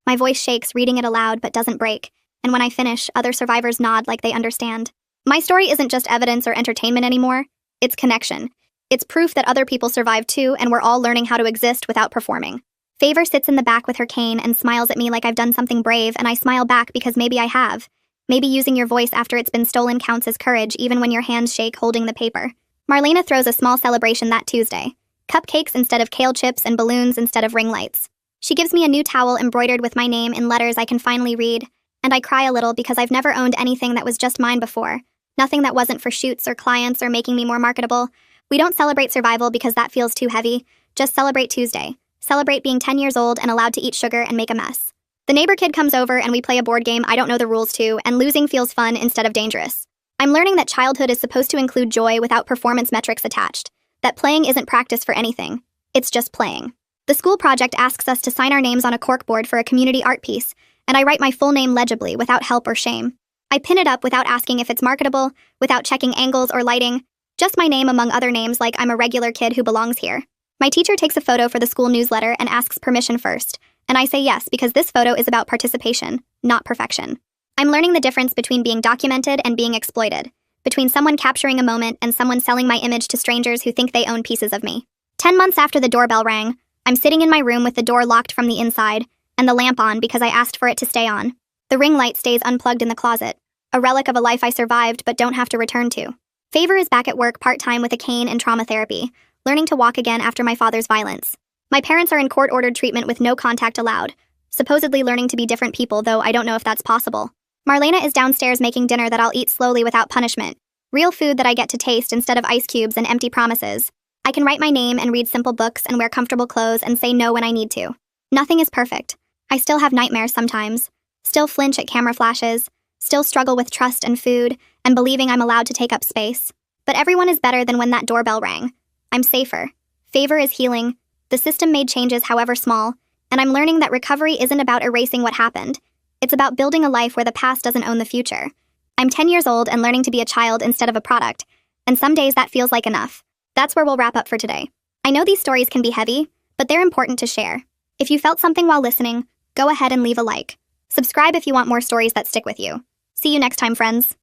A: My voice shakes reading it aloud but doesn't break, and when I finish, other survivors nod like they understand. My story isn't just evidence or entertainment anymore, it's connection. It's proof that other people survived too, and we're all learning how to exist without performing. Favor sits in the back with her cane and smiles at me like I've done something brave, and I smile back because maybe I have. Maybe using your voice after it's been stolen counts as courage, even when your hands shake holding the paper. Marlena throws a small celebration that Tuesday. Cupcakes instead of kale chips and balloons instead of ring lights. She gives me a new towel embroidered with my name in letters I can finally read, and I cry a little because I've never owned anything that was just mine before. Nothing that wasn't for shoots or clients or making me more marketable. We don't celebrate survival because that feels too heavy. Just celebrate Tuesday. Celebrate being 10 years old and allowed to eat sugar and make a mess. The neighbor kid comes over and we play a board game I don't know the rules to, and losing feels fun instead of dangerous. I'm learning that childhood is supposed to include joy without performance metrics attached. That playing isn't practice for anything. It's just playing. The school project asks us to sign our names on a corkboard for a community art piece, and I write my full name legibly without help or shame. I pin it up without asking if it's marketable, without checking angles or lighting, just my name among other names like I'm a regular kid who belongs here. My teacher takes a photo for the school newsletter and asks permission first, and I say yes because this photo is about participation, not perfection. I'm learning the difference between being documented and being exploited, between someone capturing a moment and someone selling my image to strangers who think they own pieces of me. 10 months after the doorbell rang, I'm sitting in my room with the door locked from the inside and the lamp on because I asked for it to stay on. The ring light stays unplugged in the closet, a relic of a life I survived but don't have to return to. Favor is back at work part-time with a cane and trauma therapy, learning to walk again after my father's violence. My parents are in court-ordered treatment with no contact allowed, supposedly learning to be different people, though I don't know if that's possible. Marlena is downstairs making dinner that I'll eat slowly without punishment. Real food that I get to taste instead of ice cubes and empty promises. I can write my name and read simple books and wear comfortable clothes and say no when I need to. Nothing is perfect. I still have nightmares sometimes. Still flinch at camera flashes. Still struggle with trust and food and believing I'm allowed to take up space. But everyone is better than when that doorbell rang. I'm safer. Favor is healing. The system made changes, however small, and I'm learning that recovery isn't about erasing what happened. It's about building a life where the past doesn't own the future. I'm 10 years old and learning to be a child instead of a product, and some days that feels like enough. That's where we'll wrap up for today. I know these stories can be heavy, but they're important to share. If you felt something while listening, go ahead and leave a like. Subscribe if you want more stories that stick with you. See you next time, friends.